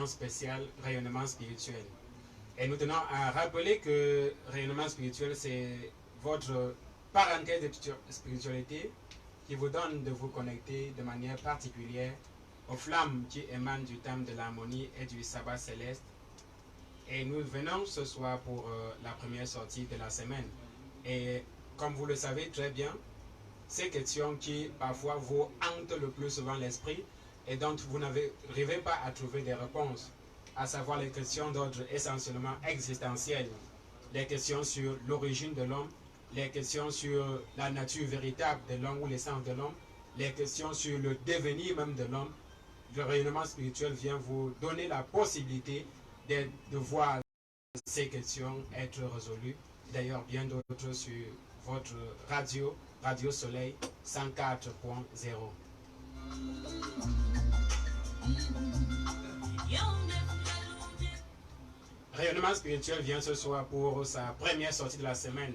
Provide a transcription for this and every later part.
émission spéciale Rayonnement spirituel. Et nous tenons à rappeler que Rayonnement spirituel, c'est votre parenthèse de spiritualité qui vous donne de vous connecter de manière particulière aux flammes qui émanent du thème de l'harmonie et du sabbat céleste. Et nous venons ce soir pour la première sortie de la semaine. Et comme vous le savez très bien, ces questions qui parfois vous hantent le plus souvent l'esprit et dont vous n'arrivez pas à trouver des réponses, à savoir les questions d'ordre essentiellement existentiel, les questions sur l'origine de l'homme, les questions sur la nature véritable de l'homme ou l'essence de l'homme, les questions sur le devenir même de l'homme. Le rayonnement spirituel vient vous donner la possibilité de voir ces questions être résolues. D'ailleurs, bien d'autres sur votre radio, Radio Soleil 104.0. Rayonnement spirituel vient ce soir pour sa première sortie de la semaine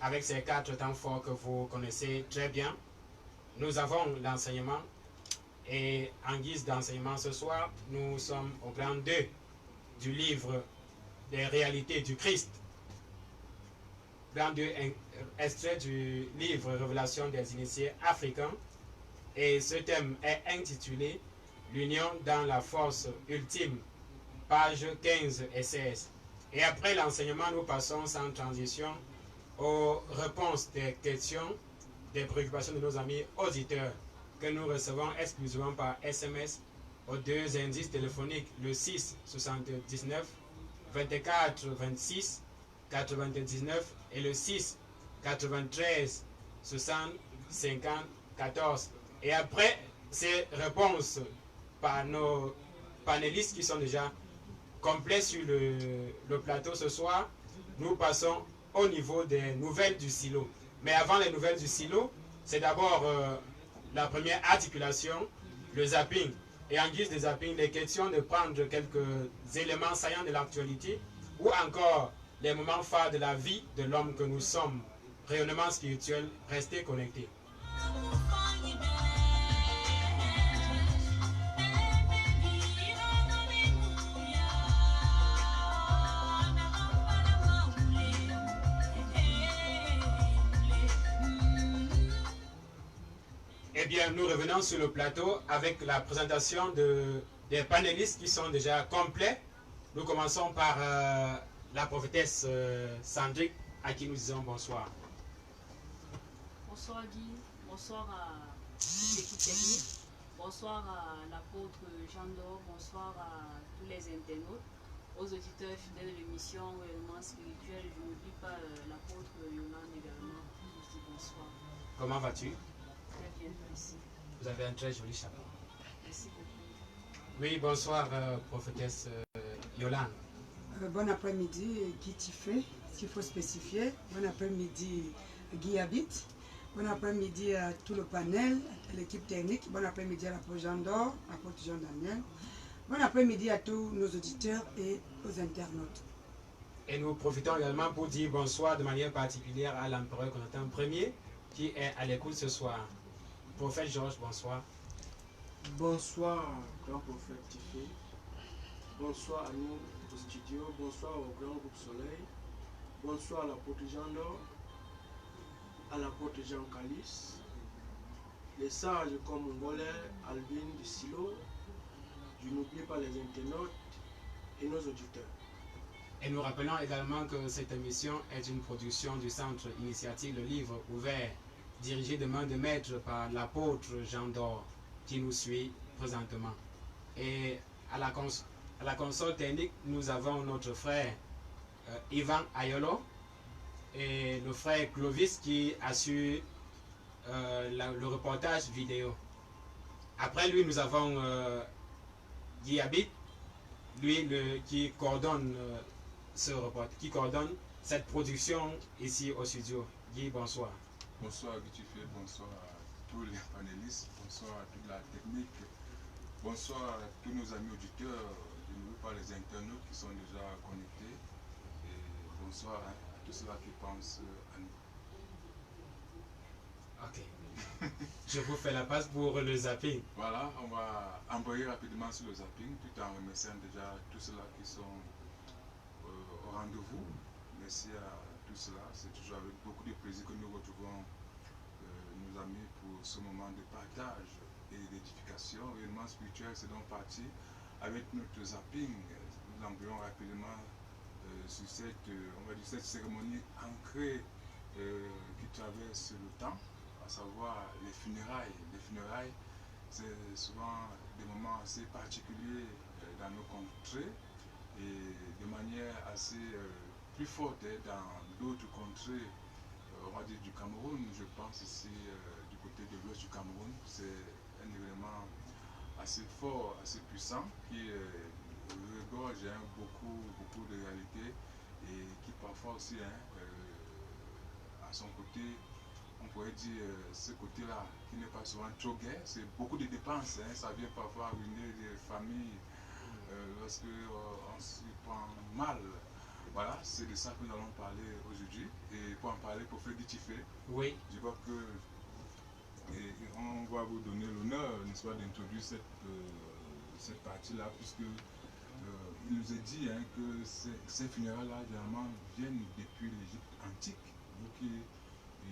avec ces 4 temps forts que vous connaissez très bien. Nous avons l'enseignement et en guise d'enseignement ce soir, nous sommes au grand 2 du livre des réalités du Christ. Grand 2 extrait du livre Révélation des initiés africains. Et ce thème est intitulé L'union dans la force ultime, pages 15 et 16. Et après l'enseignement, nous passons sans transition aux réponses des questions, des préoccupations de nos amis auditeurs que nous recevons exclusivement par SMS aux 2 indices téléphoniques, le 6 79 24 26 99 et le 6 93 60 50 14. Et après ces réponses par nos panélistes qui sont déjà complets sur le plateau ce soir, nous passons au niveau des nouvelles du silo. Mais avant les nouvelles du silo, c'est d'abord la première articulation, le zapping. Et en guise de zapping, les questions de prendre quelques éléments saillants de l'actualité ou encore les moments phares de la vie de l'homme que nous sommes. Rayonnement spirituel, restez connectés. Eh bien, nous revenons sur le plateau avec la présentation des panélistes qui sont déjà complets. Nous commençons par la prophétesse Sandrick, à qui nous disons bonsoir. Bonsoir Guy, bonsoir à l'équipe technique, bonsoir à l'apôtre Jean-Dor, bonsoir à tous les internautes, aux auditeurs fidèles de l'émission Rayonnement spirituel. Je n'oublie pas l'apôtre Yolande également. Je dis bonsoir. Comment vas-tu? Très bien, merci. Vous avez un très joli chapeau. Merci beaucoup. Oui, bonsoir prophétesse Yolande. Bon après-midi Guy Tiffé, s'il faut spécifier. Bon après-midi Guy Habit. Bon après-midi à tout le panel, à l'équipe technique. Bon après-midi à l'apôtre Jean d'Or, l'apôtre Jean Daniel. Bon après-midi à tous nos auditeurs et aux internautes. Et nous profitons également pour dire bonsoir de manière particulière à l'empereur Constantin Ier qui est à l'écoute ce soir. Prophète Georges, bonsoir. Bonsoir, grand prophète Tiffé. Bonsoir à nous au studio. Bonsoir au grand groupe Soleil. Bonsoir à l'apôtre Jean d'Or, à l'apôtre Jean Calice, les sages comme Mongolais, Alvin du Silo. Je n'oublie pas les internautes et nos auditeurs. Et nous rappelons également que cette émission est une production du Centre Initiative Le Livre Ouvert, dirigé de main de maître par l'apôtre Jean d'Or, qui nous suit présentement. Et à la console technique, nous avons notre frère Ivan Ayolo et le frère Clovis qui assure le reportage vidéo. Après lui, nous avons Guy Habit, lui qui coordonne ce reportage, qui coordonne cette production ici au studio. Guy, bonsoir. Bonsoir Guy Tiffé, bonsoir à tous les panélistes, bonsoir à toute la technique, bonsoir à tous nos amis auditeurs, je ne veux pas les internautes qui sont déjà connectés, et bonsoir à tous ceux qui pensent à nous. Ok. Je vous fais la passe pour le zapping. Voilà, on va embrayer rapidement sur le zapping, tout en remerciant déjà tous ceux-là qui sont au rendez-vous. Merci à tous ceux-là. C'est toujours avec beaucoup de plaisir que nous retrouvons nos amis pour ce moment de partage et d'édification. Réellement spirituel, c'est donc parti avec notre zapping. Nous embrayons rapidement sur cette, on va dire, cette cérémonie ancrée qui traverse le temps, à savoir les funérailles. Les funérailles, c'est souvent des moments assez particuliers dans nos contrées et de manière assez plus forte dans d'autres contrées, on va dire du Cameroun. Je pense ici du côté de l'ouest du Cameroun, c'est un événement assez fort, assez puissant qui regorge beaucoup de réalités et qui parfois aussi à son côté, on pourrait dire ce côté-là qui n'est pas souvent trop gai, c'est beaucoup de dépenses, ça vient parfois ruiner des familles lorsque on s'y prend mal. Voilà, c'est de ça que nous allons parler aujourd'hui. Et pour en parler, pour Freddy Tifé, Oui. je vois que on va vous donner l'honneur, n'est-ce pas, d'introduire cette partie-là, puisque il nous est dit que ces funérailles-là, généralement, viennent depuis l'Égypte antique, vous qui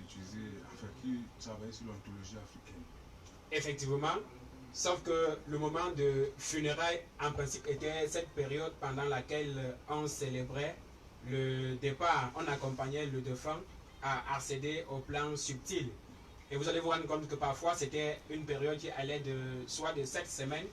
qui travaillez sur l'anthologie africaine. Effectivement, sauf que le moment de funérailles, en principe, était cette période pendant laquelle on célébrait le départ, on accompagnait le défunt à accéder au plan subtil. Et vous allez vous rendre compte que parfois, c'était une période qui allait soit de 7 semaines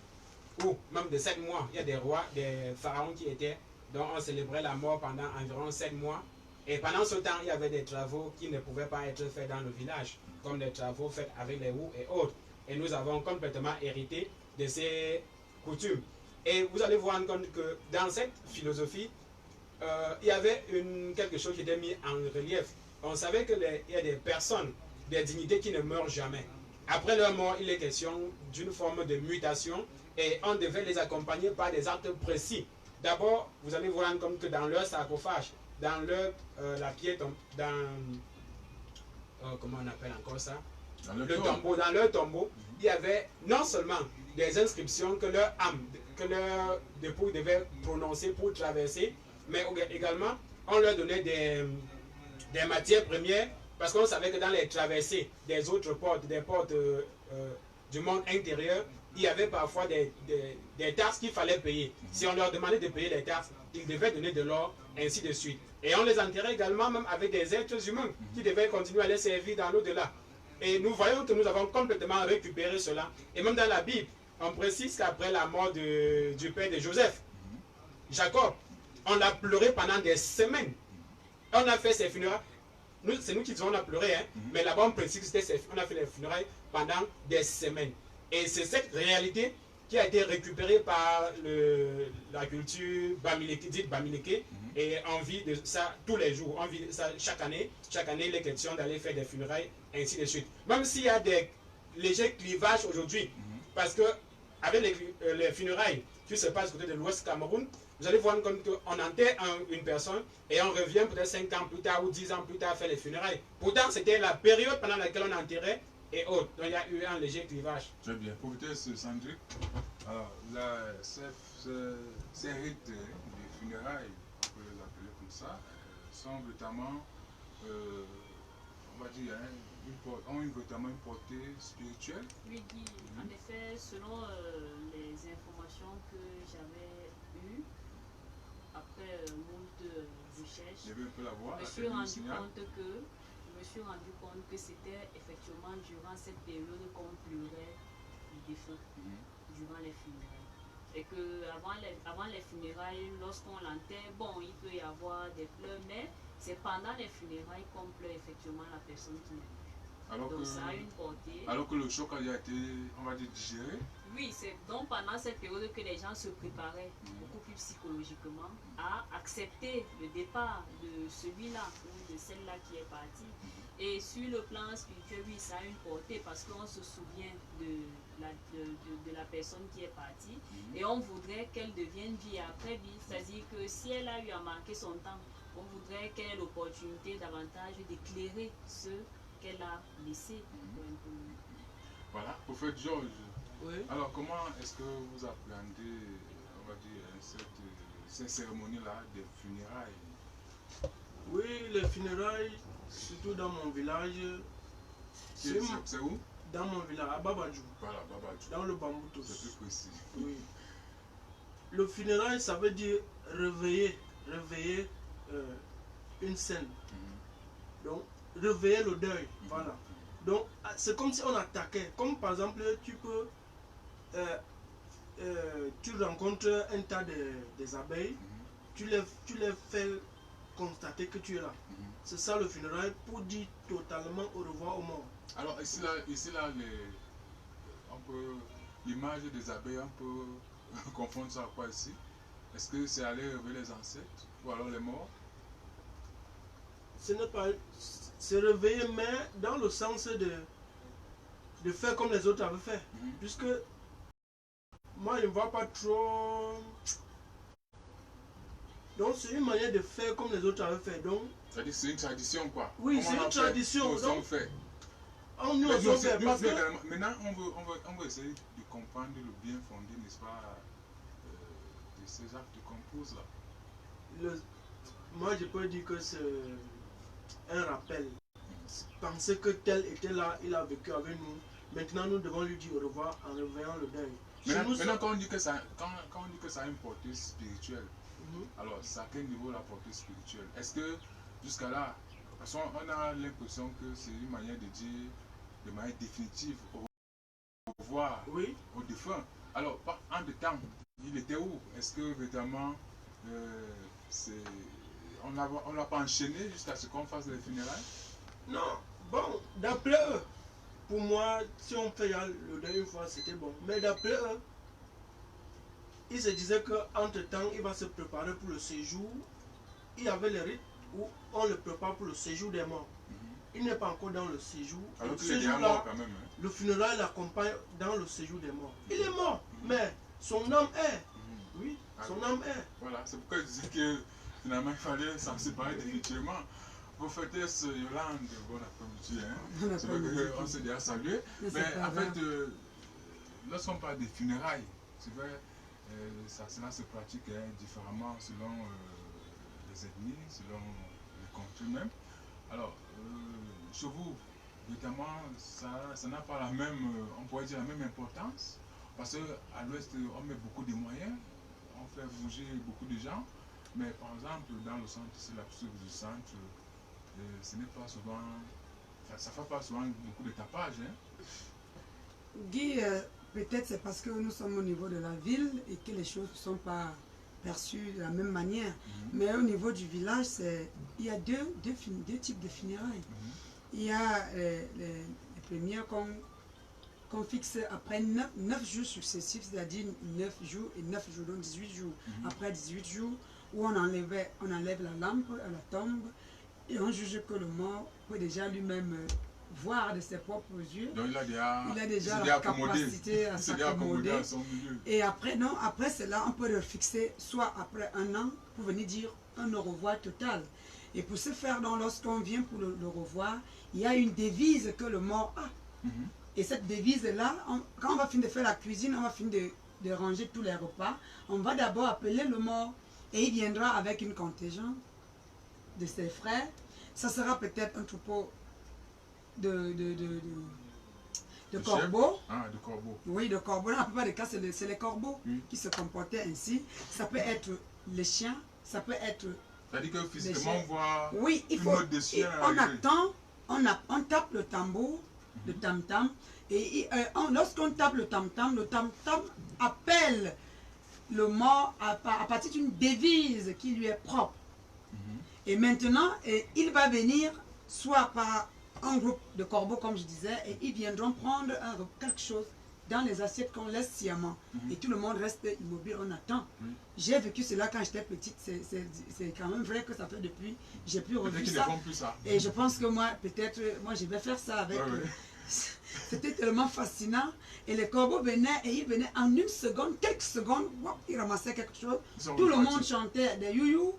ou même de 7 mois. Il y a des rois, des pharaons qui étaient, dont on célébrait la mort pendant environ 7 mois. Et pendant ce temps, il y avait des travaux qui ne pouvaient pas être faits dans le village, comme des travaux faits avec les roues et autres. Et nous avons complètement hérité de ces coutumes. Et vous allez vous rendre compte que dans cette philosophie, il y avait quelque chose qui était mis en relief. On savait qu'il y a des personnes, des dignités qui ne meurent jamais. Après leur mort, il est question d'une forme de mutation et on devait les accompagner par des actes précis. D'abord, vous allez vous rendre compte que dans leur sarcophage, dans leur la pierre, comment on appelle encore ça, dans leur tombeau, il y avait non seulement des inscriptions que leur âme, que leur dépôt devait prononcer pour traverser, mais également on leur donnait des matières premières, parce qu'on savait que dans les traversées des autres portes, des portes du monde intérieur, il y avait parfois des taxes qu'il fallait payer. Si on leur demandait de payer les taxes, ils devaient donner de l'or, ainsi de suite. Et on les enterrait également même avec des êtres humains qui devaient continuer à les servir dans l'au-delà. Et nous voyons que nous avons complètement récupéré cela. Et même dans la Bible, on précise qu'après la mort du père de Joseph, Jacob, on l'a pleuré pendant des semaines. On a fait ses funérailles. C'est nous qui disons on a pleuré, mais là-bas on précise que on a fait les funérailles pendant des semaines. Et c'est cette réalité qui a été récupérée par la culture dite Bamileke, et on vit de ça tous les jours, on vit de ça chaque année. Chaque année, il est question d'aller faire des funérailles, ainsi de suite. Même s'il y a des légers clivages aujourd'hui, parce que avec les funérailles qui se passent du côté de l'Ouest Cameroun, vous allez voir comme qu'on enterre une personne et on revient peut-être 5 ans plus tard ou 10 ans plus tard faire les funérailles. Pourtant, c'était la période pendant laquelle on enterrait et autres. Donc il y a eu un léger clivage. Très bien. Pour vous ce Sandrick, alors ces rites des funérailles, on peut les appeler comme ça, sont notamment, on va dire, ont notamment une portée spirituelle. Oui, Guy, en effet, selon les informations que j'avais eues, après moult recherches, je me suis rendu compte que c'était effectivement durant cette période qu'on pleurait les défunts, durant les funérailles. Et que avant les funérailles, lorsqu'on l'enterre, bon, il peut y avoir des pleurs, mais c'est pendant les funérailles qu'on pleure effectivement la personne qui est morte. Donc ça a une portée. Alors que le choc a été, on va dire, digéré. Oui, c'est donc pendant cette période que les gens se préparaient beaucoup plus psychologiquement à accepter le départ de celui-là ou de celle-là qui est partie. Et sur le plan spirituel, oui, ça a une portée parce qu'on se souvient de la personne qui est partie et on voudrait qu'elle devienne vie après vie. C'est-à-dire que si elle a eu à marquer son temps, on voudrait qu'elle ait l'opportunité davantage d'éclairer ceux qu'elle a laissé. Voilà, prophète Georges. Oui. Alors, comment est-ce que vous appréhendez, on va dire, cette cérémonie-là des funérailles? Oui, les funérailles, surtout dans mon village, C'est où? dans mon village, à Babadjou, Voilà, Babadjou. dans le Bamboutos. C'est plus précis. Oui. Le funérail, ça veut dire réveiller une scène. Donc, réveiller le deuil. Voilà. Donc, c'est comme si on attaquait. Comme par exemple, tu peux, tu rencontres un tas des abeilles, tu les fais constater que tu es là. C'est ça le funérail, pour dire totalement au revoir aux morts. Alors, ici là l'image des abeilles, on peut confondre ça à quoi ici? Est-ce que c'est aller réveiller les ancêtres ou alors les morts? Ce n'est pas... C'est réveiller, mais dans le sens de faire comme les autres avaient fait. Puisque moi, je ne vois pas trop... Donc, c'est une manière de faire comme les autres avaient fait. Donc, c'est-à-dire c'est une tradition, quoi. Oui, c'est une tradition. Nous avons fait. Nous avons fait. Parce que... Maintenant, on veut essayer de comprendre le bien fondé, n'est-ce pas, de ces actes qu'on pose là. Moi, je peux dire que c'est un rappel. Penser que tel était là, il a vécu avec nous. Maintenant, nous devons lui dire au revoir en réveillant le deuil. Maintenant, quand on dit que ça a une portée spirituelle, alors c'est à quel niveau la portée spirituelle? Est-ce que jusqu'à là, parce qu'on a l'impression que c'est une manière de dire de manière définitive au revoir aux défunts. Alors, en de temps, il était où? Est-ce que véritablement on l'a pas enchaîné jusqu'à ce qu'on fasse les funérailles? Non, bon, d'après eux, pour moi, si on fait le deuil une fois, c'était bon. Mais d'après eux, ils se disaient qu'entre temps, il va se préparer pour le séjour. Il y avait les rites où on le prépare pour le séjour des morts. Il n'est pas encore dans le séjour. Alors ce jour-là, le funérail l'accompagne dans le séjour des morts. Il est mort, mais son âme est. Oui, son âme est. Voilà, c'est pourquoi je disais que finalement il fallait s'en séparer définitivement. Prophétesse Yolande, bon après-midi. C'est vrai qu'on s'est déjà salué. Mais en fait, lorsqu'on parle des funérailles, c'est vrai, cela se pratique différemment selon les ethnies, selon les contrées même. Alors, chez vous, évidemment, ça n'a pas la même, on pourrait dire la même importance, parce qu'à l'ouest, on met beaucoup de moyens, on fait bouger beaucoup de gens, mais par exemple, dans le centre, c'est la pseudo du centre, ce n'est pas souvent, ça ne fait pas souvent beaucoup de tapage. Guy, peut-être c'est parce que nous sommes au niveau de la ville et que les choses ne sont pas perçues de la même manière. Mais au niveau du village, il y a deux types de funérailles. Il y a les premières qu'on fixe après 9 jours successifs, c'est-à-dire 9 jours et 9 jours, donc 18 jours. Après 18 jours, où on enlève la lampe à la tombe et on juge que le mort peut déjà lui-même voir de ses propres yeux. Donc il a déjà la capacité à s'accommoder. Et après, non, après cela, on peut le fixer soit après un an pour venir dire un au revoir total. Et pour ce faire, lorsqu'on vient pour le revoir, il y a une devise que le mort a. Et cette devise-là, quand on va finir de faire la cuisine, on va finir de ranger tous les repas, on va d'abord appeler le mort et il viendra avec une contingente de ses frères. Ça sera peut-être un troupeau de corbeaux. Ah, de corbeaux. Oui, de corbeaux. Dans la plupart des cas, c'est les corbeaux qui se comportaient ainsi. Ça peut être les chiens, ça peut être... C'est-à-dire que physiquement, on voit une meute de chiens. On attend, on tape le tambour, le tam-tam, et lorsqu'on tape le tam-tam appelle le mort à partir d'une devise qui lui est propre. Et maintenant, il va venir soit par un groupe de corbeaux, comme je disais, et ils viendront prendre quelque chose dans les assiettes qu'on laisse sciemment. Et tout le monde reste immobile, on attend. J'ai vécu cela quand j'étais petite, c'est quand même vrai que ça fait depuis, j'ai plus revu ça. Et je pense que moi, peut-être, je vais faire ça avec... C'était tellement fascinant. Et les corbeaux venaient, et ils venaient en une seconde, quelques secondes, ils ramassaient quelque chose. Tout le monde chantait des youyou.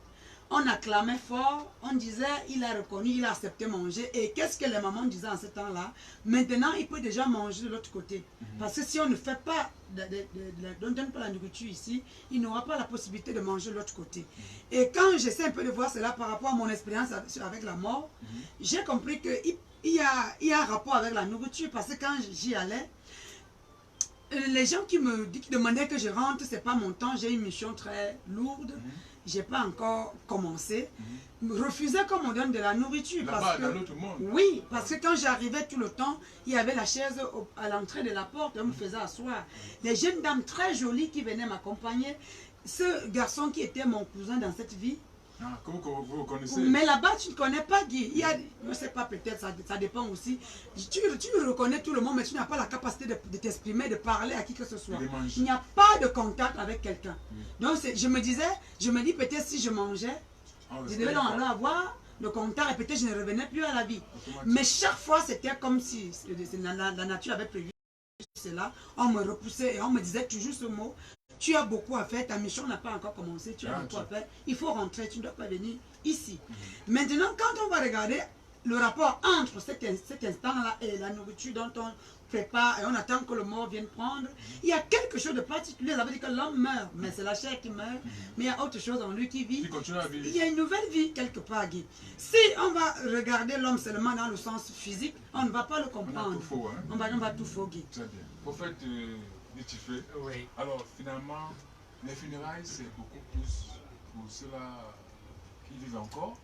on acclamait fort, on disait, il a reconnu, il a accepté manger. Et qu'est-ce que les mamans disaient en ce temps-là? Maintenant, il peut déjà manger de l'autre côté. Parce que si on ne fait pas, on ne donne pas la nourriture ici, il n'aura pas la possibilité de manger de l'autre côté. Et quand j'essaie un peu de voir cela par rapport à mon expérience avec la mort, j'ai compris qu'il y a un rapport avec la nourriture. Parce que quand j'y allais, les gens qui demandaient que je rentre, c'est pas mon temps, j'ai une mission très lourde. J'ai pas encore commencé. Refusaient qu'on me donne de la nourriture. Parce que, dans l'autre monde. oui, parce que quand j'arrivais tout le temps, il y avait la chaise à l'entrée de la porte, on me faisait asseoir. Les jeunes dames très jolies qui venaient m'accompagner, ce garçon qui était mon cousin dans cette vie. Ah, comment vous connaissez? Mais là-bas, tu ne connais pas Guy. Il y a, je ne sais pas, peut-être, ça dépend aussi. Tu reconnais tout le monde, mais tu n'as pas la capacité de t'exprimer, de parler à qui que ce soit. Il n'y a pas de contact avec quelqu'un. Donc, je me dis peut-être si je mangeais, je devais avoir le contact et peut-être je ne revenais plus à la vie. Mais chaque fois, c'était comme si la nature avait prévu cela. On me repoussait et on me disait toujours ce mot. Tu as beaucoup à faire, ta mission n'a pas encore commencé, tu as beaucoup à faire, il faut rentrer, tu ne dois pas venir ici. Maintenant, quand on va regarder le rapport entre cet instant-là et la nourriture dont on prépare et on attend que le mort vienne prendre, il y a quelque chose de particulier. Ça veut dire que l'homme meurt, mais c'est la chair qui meurt, mais il y a autre chose en lui qui vit. Il y a une nouvelle vie quelque part, Guy. Si on va regarder l'homme seulement dans le sens physique, on ne va pas le comprendre. On va tout faux, Guy. Très bien. Prophète Ditifé. Oui. Alors finalement, les funérailles, c'est beaucoup plus pour ceux-là qui vivent encore,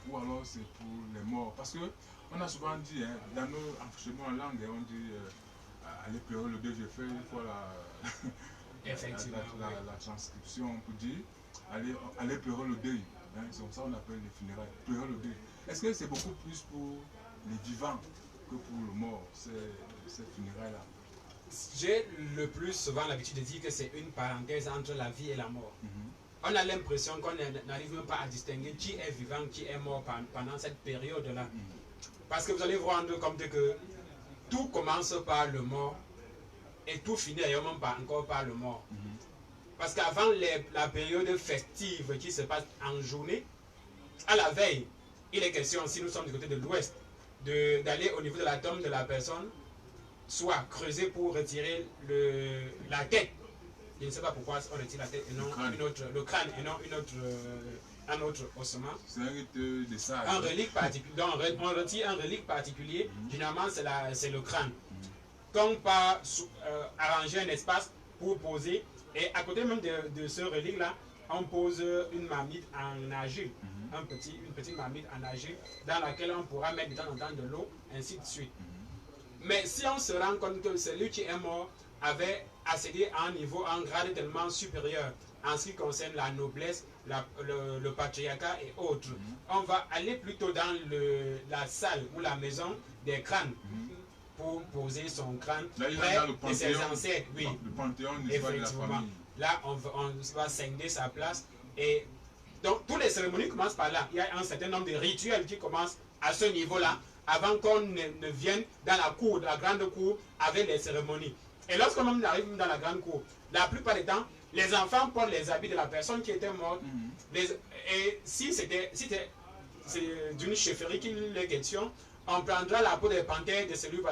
ou alors c'est pour les morts. Parce que on a souvent dit, hein, chez nous en langue, on dit allez pleurer le deuil, j'ai fait une fois la transcription pour dire allez pleurer le deuil. Hein, c'est comme ça qu'on appelle les funérailles, pleurer le deuil. Est-ce que c'est beaucoup plus pour les vivants que pour le mort, ces funérailles-là? J'ai le plus souvent l'habitude de dire que c'est une parenthèse entre la vie et la mort. On a l'impression qu'on n'arrive même pas à distinguer qui est vivant, qui est mort pendant cette période-là. Parce que vous allez vous rendre compte que tout commence par le mort et tout finit d'ailleurs même encore par le mort. Parce qu'avant la période festive qui se passe en journée, à la veille, il est question, si nous sommes du côté de l'ouest, d'aller au niveau de la tombe de la personne, soit creuser pour retirer la tête. Je ne sais pas pourquoi on retire la tête et non le crâne et non un autre ossement. C'est un rite de sage. Un relique particulier. Donc on retire un relique particulier. Généralement c'est le crâne. Qu'on va arranger un espace pour poser. Et à côté même de ce relique là, on pose une marmite en argile. Une petite marmite en argile dans laquelle on pourra mettre de temps en temps de l'eau, ainsi de suite. Mais si on se rend compte que celui qui est mort avait accédé à un niveau, à un grade tellement supérieur en ce qui concerne la noblesse, le patriarcat et autres, on va aller plutôt dans la salle ou la maison des crânes pour poser son crâne près de ses ancêtres. Oui, le panthéon, effectivement. Là, on va scinder sa place. Et donc, toutes les cérémonies commencent par là. Il y a un certain nombre de rituels qui commencent à ce niveau-là, avant qu'on ne vienne dans la cour, la grande cour, avec les cérémonies. Et lorsqu'on arrive dans la grande cour, la plupart du temps, les enfants portent les habits de la personne qui était morte. Et si c'est d'une chefferie qu'il est question, on prendra la peau des panthères de celui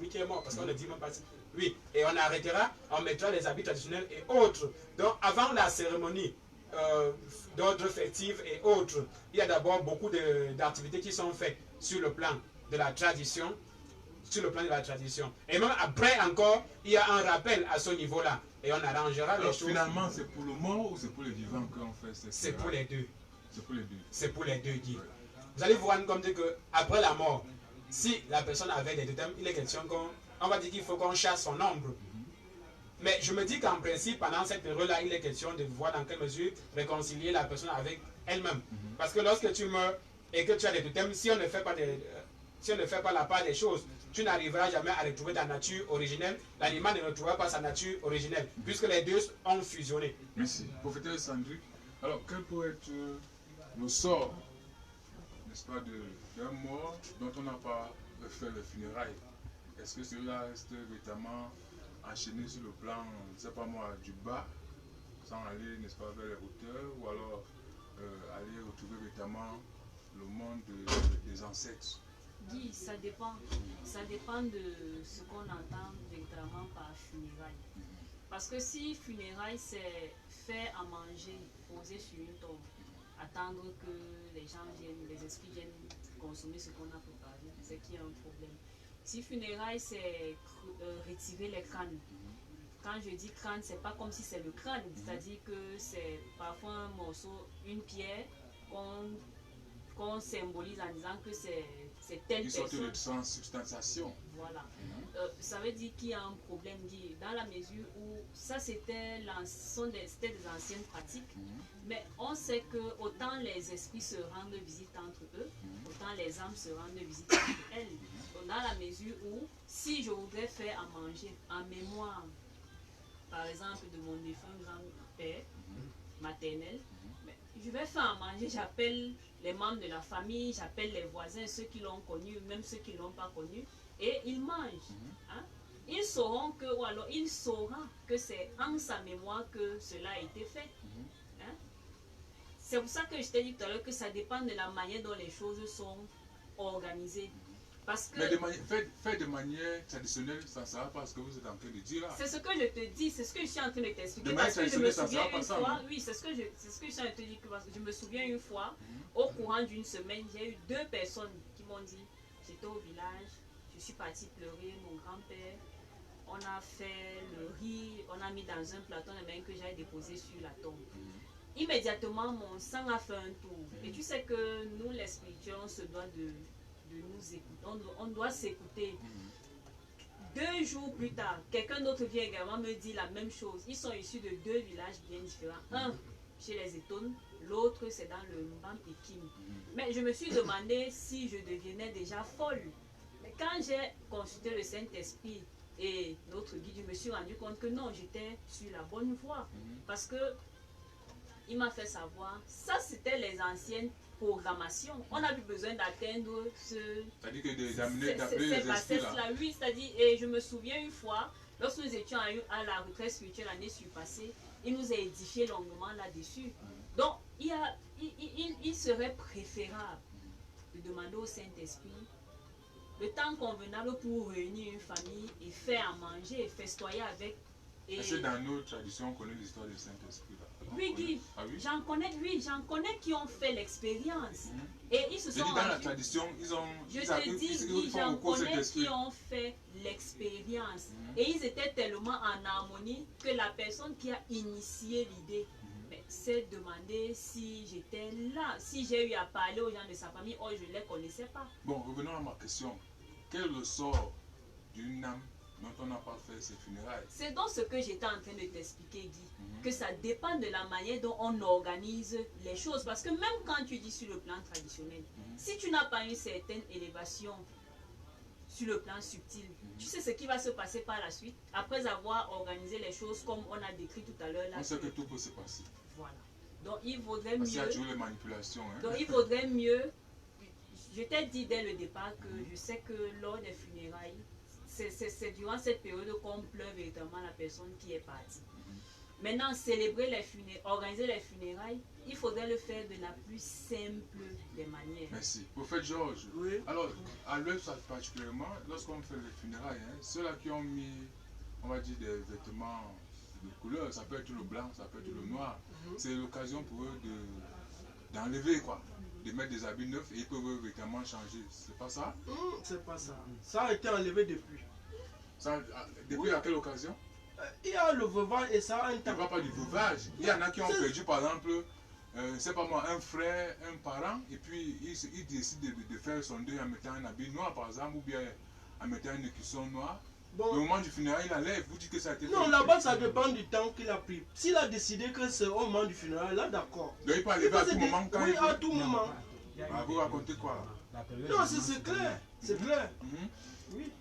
qui est mort, parce qu'on ne dit même pas. Oui, et on arrêtera, on mettra les habits traditionnels et autres. Donc, avant la cérémonie d'ordre festif et autres, il y a d'abord beaucoup d'activités qui sont faites sur le plan de la tradition, Et même après encore, il y a un rappel à ce niveau-là. Et on arrangera les choses. Finalement, c'est pour le mort ou c'est pour les vivants qu'on fait cette C'est pour les deux. C'est pour les deux. C'est pour les deux, Guy. Vous allez vous rendre compte qu'après la mort, si la personne avait des totems, il est question qu'on va dire qu'il faut qu'on chasse son ombre. Mais je me dis qu'en principe, pendant cette période-là, il est question de voir dans quelle mesure réconcilier la personne avec elle-même. Parce que lorsque tu meurs et que tu as des totems, si on ne fait pas la part des choses, tu n'arriveras jamais à retrouver ta nature originelle. L'animal ne retrouvera pas sa nature originelle, puisque les deux ont fusionné. Merci. Prophétesse Sandrick, alors quel pourrait être le sort, n'est-ce pas, d'un mort dont on n'a pas fait le funérailles? Est-ce que cela reste véritablement enchaîné sur le plan, je ne sais pas moi, du bas, sans aller, n'est-ce pas, vers les hauteurs, ou alors aller retrouver véritablement le monde des ancêtres? Guy, ça dépend de ce qu'on entend véritablement par funérailles. Parce que si funérailles c'est faire à manger, poser sur une tombe, attendre que les gens viennent, les esprits viennent consommer ce qu'on a préparé, c'est qu'il y a un problème. Si funérailles c'est retirer les crânes, quand je dis crâne, c'est pas comme si c'est le crâne, c'est-à-dire que c'est parfois un morceau, une pierre qu'on symbolise en disant que c'est telle Une sorte personne. de transubstantiation. Voilà. Ça veut dire qu'il y a un problème, Guy, dans la mesure où ça c'était des anciennes pratiques, mais on sait que autant les esprits se rendent visite entre eux, autant les âmes se rendent visite entre elles. Dans la mesure où si je voudrais faire à manger en mémoire, par exemple, de mon défunt grand-père maternel, je vais faire à manger, j'appelle les membres de la famille, j'appelle les voisins, ceux qui l'ont connu, même ceux qui ne l'ont pas connu, et ils mangent. Hein? Ils sauront que, ou alors il saura que c'est en sa mémoire que cela a été fait. Hein? C'est pour ça que je t'ai dit tout à l'heure que ça dépend de la manière dont les choses sont organisées. Parce que Mais fait de manière traditionnelle, ça ne sert pas ce que vous êtes en train de dire là. c'est ce que je te dis, c'est ce que je suis en train de t'expliquer. De Parce que je me manière traditionnelle, ça souviens sera pas une ça, fois, non? oui, c'est ce que je suis en train de te dire, parce que je me souviens une fois, au courant d'une semaine, j'ai eu 2 personnes qui m'ont dit, j'étais au village, je suis partie pleurer, mon grand-père, on a fait le riz, on a mis dans un plateau de main que j'avais déposé sur la tombe. Immédiatement, mon sang a fait un tour. Et tu sais que nous, les spirituels, on se doit de nous écouter. On doit s'écouter. 2 jours plus tard, quelqu'un d'autre vient également me dire la même chose. Ils sont issus de 2 villages bien différents. Un chez les Étones, l'autre c'est dans le Mbam et Kim. Mais je me suis demandé si je devenais déjà folle. Mais quand j'ai consulté le Saint-Esprit et notre guide, je me suis rendu compte que non, j'étais sur la bonne voie. Parce que il m'a fait savoir, ça c'était les anciennes programmations. On a eu besoin d'atteindre C'est-à-dire que d'appeler ces les esprits là. bassesses-là. Oui, c'est-à-dire, et je me souviens une fois, lorsque nous étions à la retraite spirituelle l'année surpassée, il nous a édifié longuement là-dessus. Donc, il serait préférable de demander au Saint-Esprit le temps convenable pour réunir une famille et faire à manger et festoyer avec. Est-ce que dans nos traditions, on connaît l'histoire du Saint-Esprit là? Oui, Guy, Ah oui? j'en connais qui ont fait l'expérience. Et ils se Je sont dis dans la rendus- tradition, ils ont. Je ils te dis, Guy, font j'en recours à cet connais esprit. qui ont fait l'expérience. Et ils étaient tellement en harmonie que la personne qui a initié l'idée s'est demandé si j'étais là, si j'ai eu à parler aux gens de sa famille, oh, je ne les connaissais pas. Bon, revenons à ma question. Quel est le sort d'une âme dont on n'a pas fait ses funérailles? C'est donc ce que j'étais en train de t'expliquer, Guy, que ça dépend de la manière dont on organise les choses. Parce que même quand tu dis sur le plan traditionnel, si tu n'as pas une certaine élévation sur le plan subtil, tu sais ce qui va se passer par la suite, après avoir organisé les choses comme on a décrit tout à l'heure. On sait que tout peut se passer. Voilà. Donc il vaudrait Parce qu'il y a mieux... toujours les manipulations. Hein? Donc il vaudrait mieux... Je t'ai dit dès le départ que je sais que lors des funérailles, c'est durant cette période qu'on pleure véritablement la personne qui est partie. Maintenant, célébrer les funérailles, organiser les funérailles, il faudrait le faire de la plus simple des manières. Merci. Prophète Georges, Oui. alors, à l'œuvre particulièrement, lorsqu'on fait les funérailles, hein, ceux-là qui ont mis, on va dire, des vêtements de couleur, ça peut être le blanc, ça peut être le noir, c'est l'occasion pour eux d'enlever, quoi, de mettre des habits neufs et ils peuvent véritablement changer. C'est pas ça? C'est pas ça. Ça a été enlevé depuis. Ça, depuis à quelle occasion? Il y a le veuvage et ça a un Il ne temps. va pas du veuvage. Il y en a qui ont perdu, par exemple, c'est pas moi, un frère, un parent, et puis il décide de faire son deuil en mettant un habit noir, par exemple, ou bien en mettant une écusson noire. Au Bon, moment du funérail, il enlève, vous dites que ça a été fait. non, là-bas, ça dépend du temps qu'il a pris. S'il a décidé que c'est au moment du funérail, là, d'accord. Donc il peut enlever à tout moment quand Oui, il à veut. tout moment. Ah, vous racontez quoi? Non, c'est clair. C'est clair. Oui.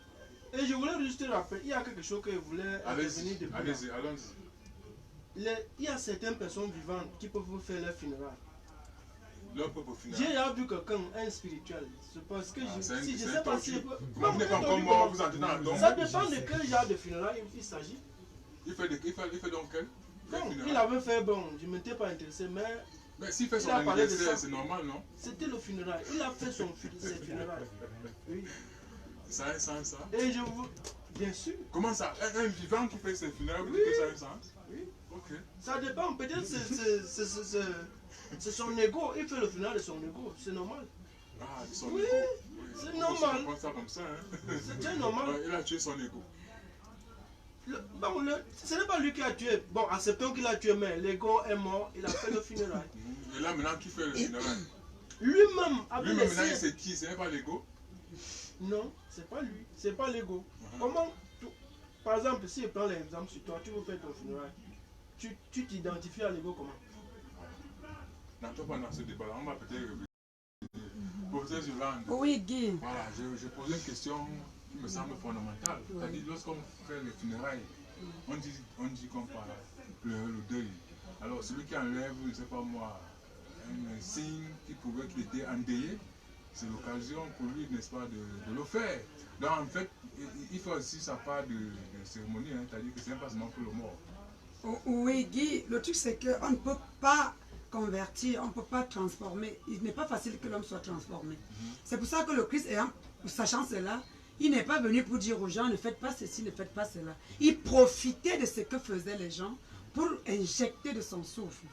Et je voulais juste te rappeler, il y a quelque chose que je voulais intervenir Allez-y, depuis. allez-y, allons-y. Il y a certaines personnes vivantes qui peuvent faire leur funérailles. Leur propre J'ai funérail. déjà vu quelqu'un, un spirituel. C'est parce que je c'est sais un pas si je tordu. peux. Comment vous n'êtes pas encore mort, vous entrez dans la tombe? Ça dépend de quel genre de funérailles il s'agit. Il fait donc quel Bon, il funérail? avait fait bon, je ne m'étais pas intéressé, mais Mais s'il fait son Il a parlé de anniversaire, ça. c'est normal, non? C'était le funérail. Il a fait ses funérailles. Oui. Ça a un sens, ça? Et je vous... Bien sûr. Comment ça? Un vivant qui fait ses funérailles, vous Oui. dites que ça a un sens? Oui. Ok. Ça dépend. Peut-être c'est son ego. Il fait le funérail de son ego. C'est normal. Ah, son Oui, ego. c'est On normal. comprend ça comme ça, hein? C'est normal. Ouais, il a tué son ego. Ce n'est pas lui qui a tué. Bon, acceptons qu'il a tué, mais l'ego est mort. Il a fait le funérail. Et là, maintenant, qui fait le funérail? Lui-même, avec Lui, les maintenant, siens. c'est qui? Ce n'est pas l'ego? Non, c'est pas lui. C'est pas l'ego. Comment par exemple, si je prends l'exemple sur toi, tu veux faire ton funérail. Tu t'identifies à l'ego comment? N'entrons pas dans ce débat-là. On va peut-être revenir. Professeur Yolande. Oui, Guy. Voilà, j'ai posé une question qui me semble fondamentale. C'est-à-dire, lorsqu'on fait les funérailles, on dit qu'on parle pleurer le deuil. Alors, celui qui enlève, je ne sais pas moi, un signe qui prouvait qu'il était endeuillé, c'est l'occasion pour lui, n'est-ce pas, de le faire. Donc, en fait, il faut aussi sa part de cérémonie, hein, c'est-à-dire que ce n'est pas seulement pour le mort. Oui, Guy, le truc c'est qu'on ne peut pas convertir, on ne peut pas transformer. Il n'est pas facile que l'homme soit transformé. C'est pour ça que le Christ, sachant cela, il n'est pas venu pour dire aux gens, ne faites pas ceci, ne faites pas cela. Il profitait de ce que faisaient les gens pour injecter de son souffle.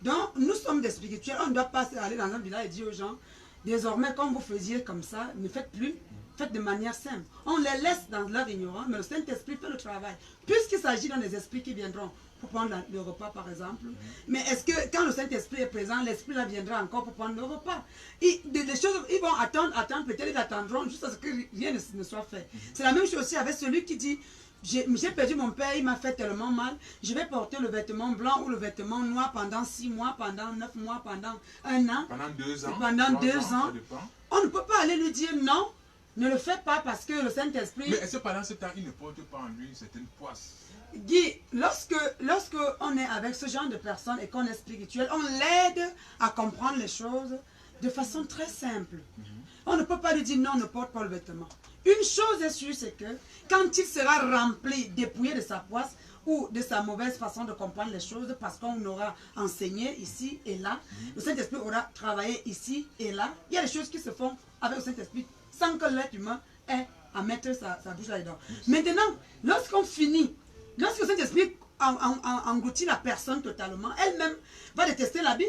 Donc, nous sommes des spirituels, on ne doit pas aller dans un village et dire aux gens, désormais, comme vous faisiez comme ça, ne faites plus. Faites de manière simple. On les laisse dans leur ignorance, mais le Saint-Esprit fait le travail. Puisqu'il s'agit dans des esprits qui viendront pour prendre le repas, par exemple. Mais est-ce que quand le Saint-Esprit est présent, l'Esprit là viendra encore pour prendre le repas? Les choses, ils vont attendre, peut-être ils attendront jusqu'à ce que rien ne soit fait. C'est la même chose aussi avec celui qui dit, j'ai perdu mon père, il m'a fait tellement mal, je vais porter le vêtement blanc ou le vêtement noir pendant 6 mois, pendant 9 mois, pendant 1 an. Pendant 2 ans. Pendant 2 ans. Ça dépend. On ne peut pas aller lui dire non. Ne le fais pas parce que le Saint-Esprit... Mais est-ce que pendant ce temps, il ne porte pas en lui certaines poisses? Guy, lorsque on est avec ce genre de personnes et qu'on est spirituel, on l'aide à comprendre les choses de façon très simple. On ne peut pas lui dire non, ne porte pas le vêtement. Une chose est sûre, c'est que quand il sera rempli, dépouillé de sa poisse ou de sa mauvaise façon de comprendre les choses, parce qu'on aura enseigné ici et là, le Saint-Esprit aura travaillé ici et là, il y a des choses qui se font avec le Saint-Esprit sans que l'être humain ait à mettre sa bouche là-dedans. Maintenant, lorsqu'on finit, lorsque le Saint-Esprit engloutit la personne totalement, elle-même va détester l'habit.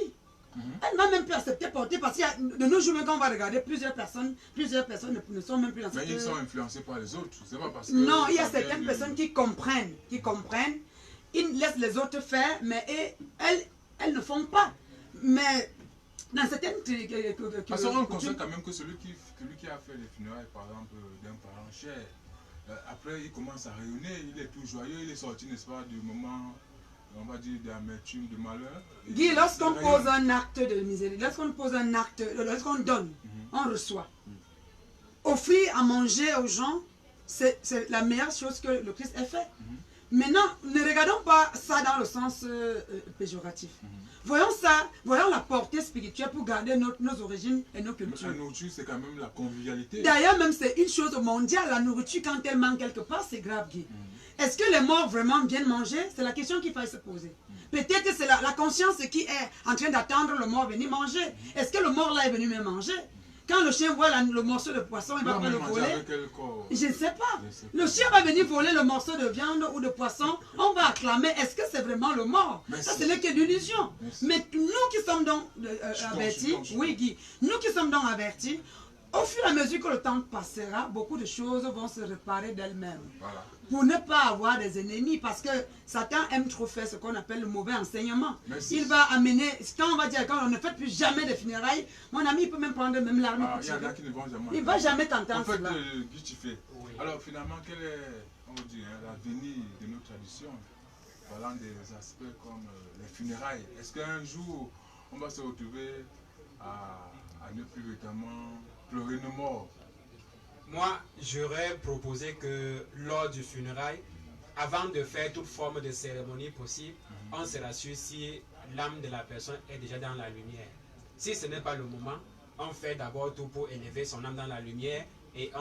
Elle ne va même plus accepter porter parce qu'il y a de nos jours, quand on va regarder, plusieurs personnes ne sont même plus dans cette... Mais ils sont influencés par les autres. C'est pas parce que non, il y a certaines personnes qui comprennent, ils laissent les autres faire, mais elles ne font pas. Mais dans certaines... Parce qu'on constate quand même que celui qui a fait les funérailles, par exemple, d'un parent cher, après il commence à rayonner, il est tout joyeux, il est sorti, n'est-ce pas, du moment, on va dire, d'amertume, de malheur. Guy, lorsqu'on pose un acte de miséricorde, lorsqu'on donne, on reçoit. Offrir à manger aux gens, c'est la meilleure chose que le Christ ait fait. Maintenant, ne regardons pas ça dans le sens péjoratif. Voyons ça, voyons la portée spirituelle pour garder nos origines et nos cultures. La nourriture, c'est quand même la convivialité. D'ailleurs, même c'est une chose mondiale, la nourriture, quand elle manque quelque part, c'est grave, Guy. Est-ce que les morts vraiment viennent manger? C'est la question qu'il faut se poser. Peut-être que c'est la conscience qui est en train d'attendre le mort venir manger. Est-ce que le mort là est venu me manger? Quand le chien voit le morceau de poisson, il va pas le voler. Je ne sais pas. Le chien va venir voler le morceau de viande ou de poisson. On va acclamer. Est-ce que c'est vraiment le mort? Ça, ce n'est que l'illusion. Mais nous qui sommes donc avertis, oui Guy, nous qui sommes donc avertis, au fur et à mesure que le temps passera, beaucoup de choses vont se réparer d'elles-mêmes. Voilà. Pour ne pas avoir des ennemis, parce que Satan aime trop faire ce qu'on appelle le mauvais enseignement. Merci. Il va amener, quand on va dire, quand on ne fait plus jamais de funérailles, mon ami il peut même prendre même l'arme pour Il y en a tirer. qui ne vont jamais. Il ne va jamais t'entendre En fait, cela. Guy, tu fais. Alors finalement, quel est, on va dire, l'avenir de nos traditions, parlant des aspects comme les funérailles? Est-ce qu'un jour, on va se retrouver à ne plus véritablement pleurer nos morts? Moi, j'aurais proposé que lors du funérail, avant de faire toute forme de cérémonie possible, on se rassure si l'âme de la personne est déjà dans la lumière. Si ce n'est pas le moment, on fait d'abord tout pour élever son âme dans la lumière et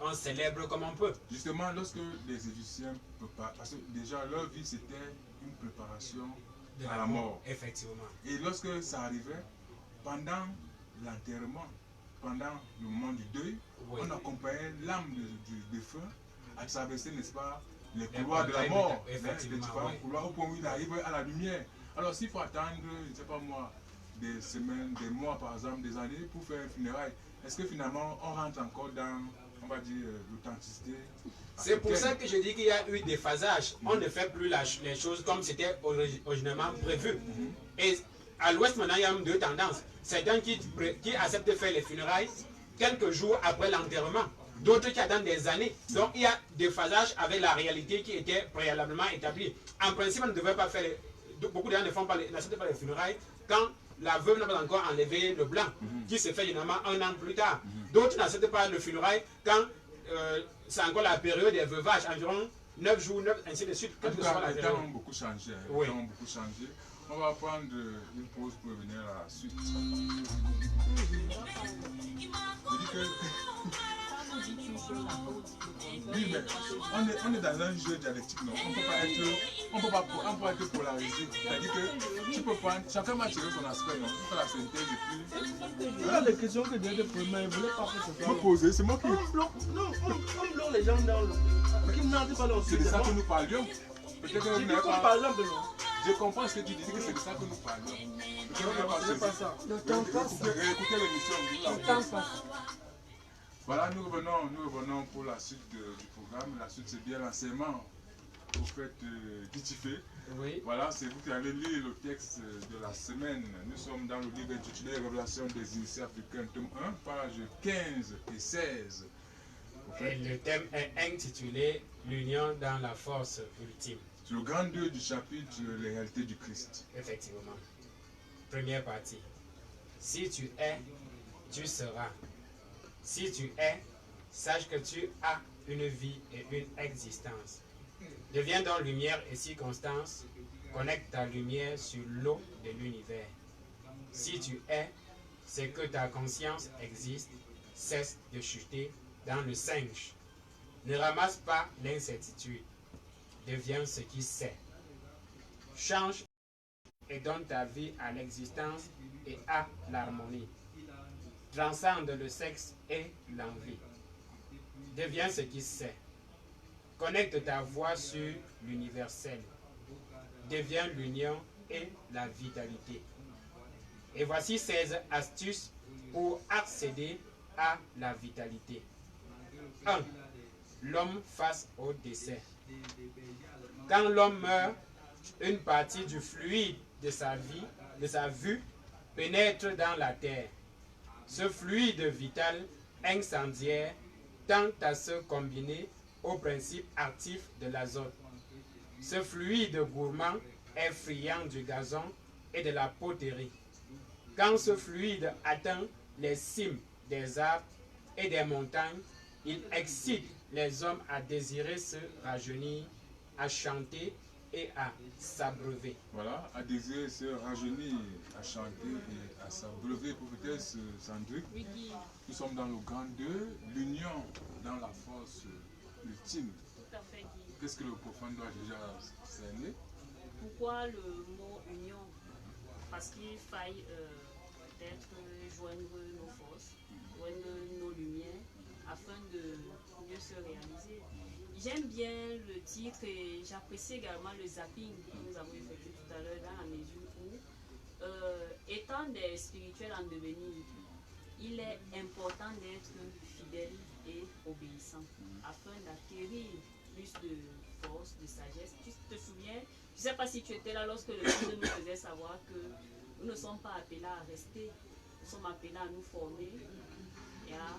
on célèbre comme on peut. Justement, lorsque les Égyptiens préparent, parce que déjà leur vie c'était une préparation à la mort. Effectivement. Et lorsque ça arrivait, pendant l'enterrement, pendant le moment du deuil, Oui. on accompagnait l'âme du défunt à traverser, n'est-ce pas, les couloirs de la portails, mort, effectivement, les différents oui. couloirs au point où il arrive à la lumière. Alors s'il faut attendre, je ne sais pas moi, des semaines, des mois par exemple, des années pour faire un funérail, est-ce que finalement on rentre encore dans, on va dire, l'authenticité? C'est pour ça que je dis qu'il y a eu des phasages. On ne fait plus les choses comme c'était originellement prévu. Et à l'ouest maintenant, il y a deux tendances. Certains qui acceptent de faire les funérailles quelques jours après l'enterrement. D'autres qui attendent des années. Donc il y a des phasages avec la réalité qui était préalablement établie. En principe, on ne devrait pas faire beaucoup de gens n'acceptent pas les funérailles quand la veuve n'a pas encore enlevé le blanc, qui se fait généralement 1 an plus tard. D'autres n'acceptent pas le funérail quand c'est encore la période des veuvages, environ 9 jours, 9, ainsi de suite. En tout cas, les temps ont beaucoup changé. Oui. Les temps ont beaucoup changé. On va prendre une pause pour revenir à la suite. Je dis que... Oui, mais on est dans un jeu dialectique, non? On ne peut pas être polarisé. C'est-à-dire que tu peux prendre, chacun va tirer son aspect, non? Tu fais la synthèse et puis... Il y a des questions que j'ai posées, mais il ne voulait pas faire ce Me poser, c'est moi qui... On bloque les gens dans le... Qui n'entrent pas dans le C'est de sujet. ça que nous parlions. Peut-être que vous J'ai dit n'avez comme pas... par exemple, non? Je comprends ce que tu dis, que c'est de ça que nous parlions. Peut-être que vous n'avez pas C'est pas saisi. ça. Le temps passe. Réécoutez l'émission. vous Le la temps passe. Voilà, nous revenons pour la suite du programme. La suite, c'est bien l'enseignement au fait d'Itifé. Oui. Voilà, c'est vous qui allez lire le texte de la semaine. Nous sommes dans le livre intitulé Révélation des initiés africains, tome 1, pages 15 et 16. Et le thème est intitulé L'union dans la force ultime. C'est le grand 2 du chapitre Les réalités du Christ. Effectivement. Première partie. Si tu es, tu seras. Si tu es, sache que tu as une vie et une existence. Deviens donc lumière et circonstance. Connecte ta lumière sur l'eau de l'univers. Si tu es, c'est que ta conscience existe. Cesse de chuter dans le singe. Ne ramasse pas l'incertitude. Deviens ce qui sait. Change et donne ta vie à l'existence et à l'harmonie. Transcende le sexe et l'envie. Deviens ce qui sait. Connecte ta voix sur l'universel. Deviens l'union et la vitalité. Et voici 16 astuces pour accéder à la vitalité. 1. L'homme face au décès. Quand l'homme meurt, une partie du fluide de sa vue, pénètre dans la terre. Ce fluide vital incendiaire tend à se combiner au principe actif de l'azote. Ce fluide gourmand est friand du gazon et de la poterie. Quand ce fluide atteint les cimes des arbres et des montagnes, il excite les hommes à désirer se rajeunir, à chanter et à s'abreuver. Voilà, à désirer se rajeunir, à chanter et à s'abreuver. Prophétesse Sandrick, Oui, Guy, nous sommes dans le grand 2, l'union dans la force ultime. tout à fait, Guy. Qu'est-ce que le prophète doit déjà cerner? Pourquoi le mot union? Parce qu'il faille peut-être joindre nos forces, joindre nos lumières, afin de mieux se réaliser. J'aime bien le titre et j'apprécie également le zapping que nous avons effectué tout à l'heure dans la mesure où, étant des spirituels en devenir, il est important d'être fidèle et obéissant afin d'acquérir plus de force, de sagesse. Tu te souviens, je ne sais pas si tu étais là lorsque le monde nous faisait savoir que nous ne sommes pas appelés à rester, nous sommes appelés à nous former et à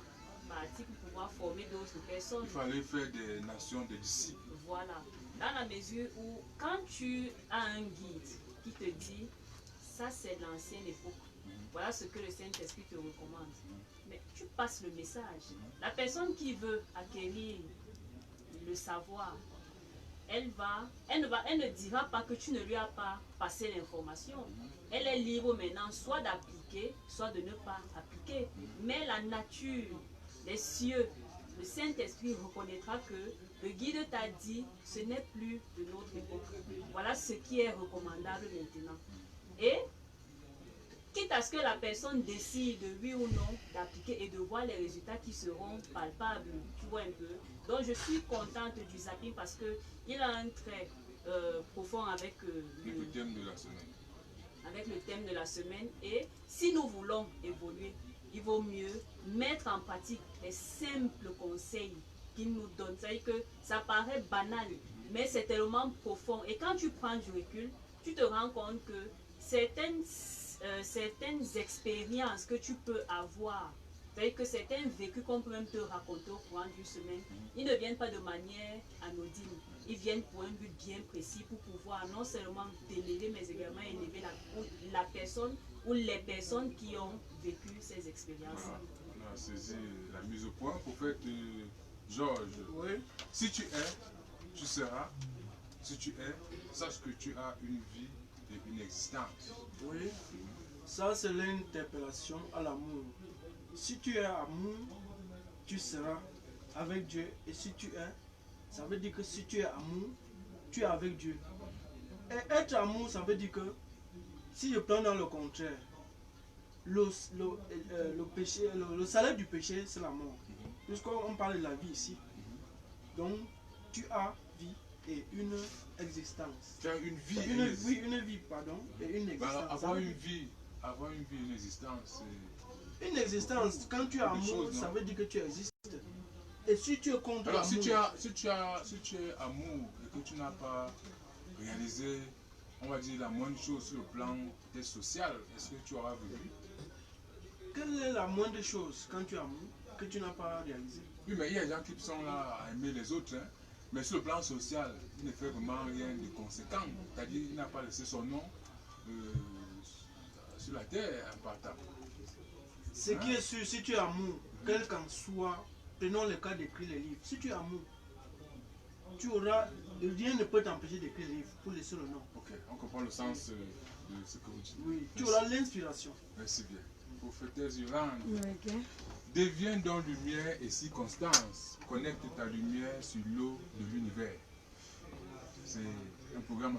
partir pour pouvoir former d'autres personnes. Il fallait faire des nations, des disciples. Voilà. Dans la mesure où, quand tu as un guide qui te dit, ça c'est l'ancienne époque, voilà ce que le Saint-Esprit te recommande. Mais tu passes le message. La personne qui veut acquérir le savoir, elle ne dira pas que tu ne lui as pas passé l'information. Elle est libre maintenant soit d'appliquer, soit de ne pas appliquer. Mais la nature, les cieux le Saint-Esprit reconnaîtra que le guide t'a dit, ce n'est plus de notre époque. Voilà ce qui est recommandable maintenant. Et quitte à ce que la personne décide, oui ou non, d'appliquer et de voir les résultats qui seront palpables, tu vois un peu. Donc je suis contente du zapping parce qu'il a un trait profond avec Le thème de la semaine. avec le thème de la semaine. Et si nous voulons évoluer, il vaut mieux mettre en pratique les simples conseils qu'il nous donne. C'est-à-dire que ça paraît banal, mais c'est tellement profond. Et quand tu prends du recul, tu te rends compte que certaines expériences que tu peux avoir, c'est-à-dire que certains vécus qu'on peut même te raconter au courant d'une semaine, ils ne viennent pas de manière anodine. Ils viennent pour un but bien précis, pour pouvoir non seulement t'élever, mais également élever la personne ou les personnes qui ont vécu ces expériences. Voilà, on a saisi la mise au point. Prophète Georges, Oui. si tu es, tu seras. Si tu es, sache que tu as une vie et une existence. Oui. Ça, c'est l'interpellation à l'amour. Si tu es amour, tu seras avec Dieu. Et si tu es, ça veut dire que si tu es amour, tu es avec Dieu. Et être amour, ça veut dire que si je prends dans le contraire, le péché, le salaire du péché, c'est la mort. Puisqu'on parle de la vie ici. Donc, tu as vie et une existence. Tu as une vie. Une vie, pardon, et une existence. Bah, avoir une vie et une existence, c'est... Une existence, quand tu es amour, choses, ça veut dire que tu existes. Et si tu es contre Alors, l'amour, si tu es amour et que tu n'as pas réalisé, on va dire, la moindre chose sur le plan peut-être social, est-ce que tu auras vécu? quelle est la moindre chose quand tu es amour que tu n'as pas réalisé? Oui, mais il y a des gens qui sont là à aimer les autres, hein, mais sur le plan social, il ne fait vraiment rien de conséquent. C'est-à-dire qu'il n'a pas laissé son nom sur la terre en partant. Ce qui est sûr, si tu es amour, quel qu'en soit, prenons le cas d'écrire les livres. Si tu es amour, tu auras, rien ne peut t'empêcher d'écrire les livres pour laisser le nom. Ok, on comprend le sens de ce que vous dites. Oui, tu Merci. auras l'inspiration. Merci bien. Prophétesse Yolande, Ok. deviens donc lumière et circonstance. Connecte ta lumière sur l'eau de l'univers. C'est un programme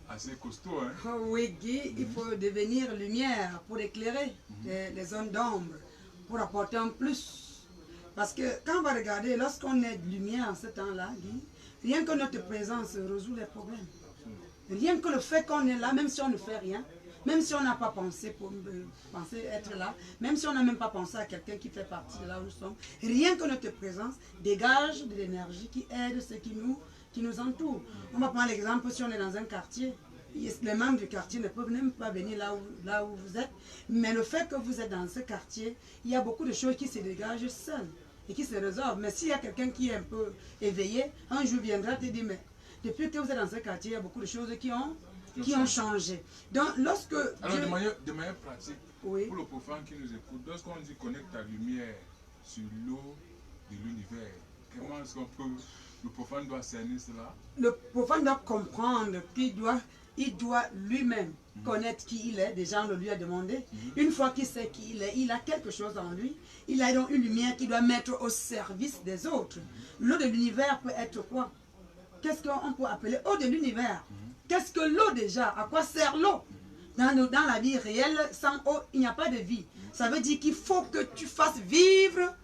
assez costaud, hein? Oh oui, Guy, il faut devenir lumière pour éclairer les zones d'ombre, pour apporter un plus. Parce que quand on va regarder, lorsqu'on est de lumière en ce temps-là, Guy, rien que notre présence résout les problèmes. Rien que le fait qu'on est là, même si on ne fait rien, même si on n'a pas pensé être là, même si on n'a même pas pensé à quelqu'un qui fait partie de là où nous sommes, rien que notre présence dégage de l'énergie qui aide ceux qui nous entourent. On va prendre l'exemple, si on est dans un quartier, les membres du quartier ne peuvent même pas venir là où vous êtes, mais le fait que vous êtes dans ce quartier, il y a beaucoup de choses qui se dégagent seules et qui se résolvent. Mais s'il y a quelqu'un qui est un peu éveillé, un jour viendra te dire, mais depuis que vous êtes dans ce quartier, il y a beaucoup de choses qui ont changé. Donc, lorsque... Alors, Dieu... de manière pratique, Oui. pour le profane qui nous écoute, lorsqu'on dit connecte ta lumière sur l'eau de l'univers, comment est-ce qu'on peut... Le profane doit cerner cela? Le profane doit comprendre qu'il doit lui-même connaître qui il est. Déjà, on le lui a demandé. Une fois qu'il sait qui il est, il a quelque chose en lui. Il a donc une lumière qu'il doit mettre au service des autres. L'eau de l'univers peut être quoi? Qu'est-ce qu'on peut appeler eau de l'univers? Qu'est-ce que l'eau déjà? À quoi sert l'eau? Dans la vie réelle, sans eau, il n'y a pas de vie. Ça veut dire qu'il faut que tu fasses vivre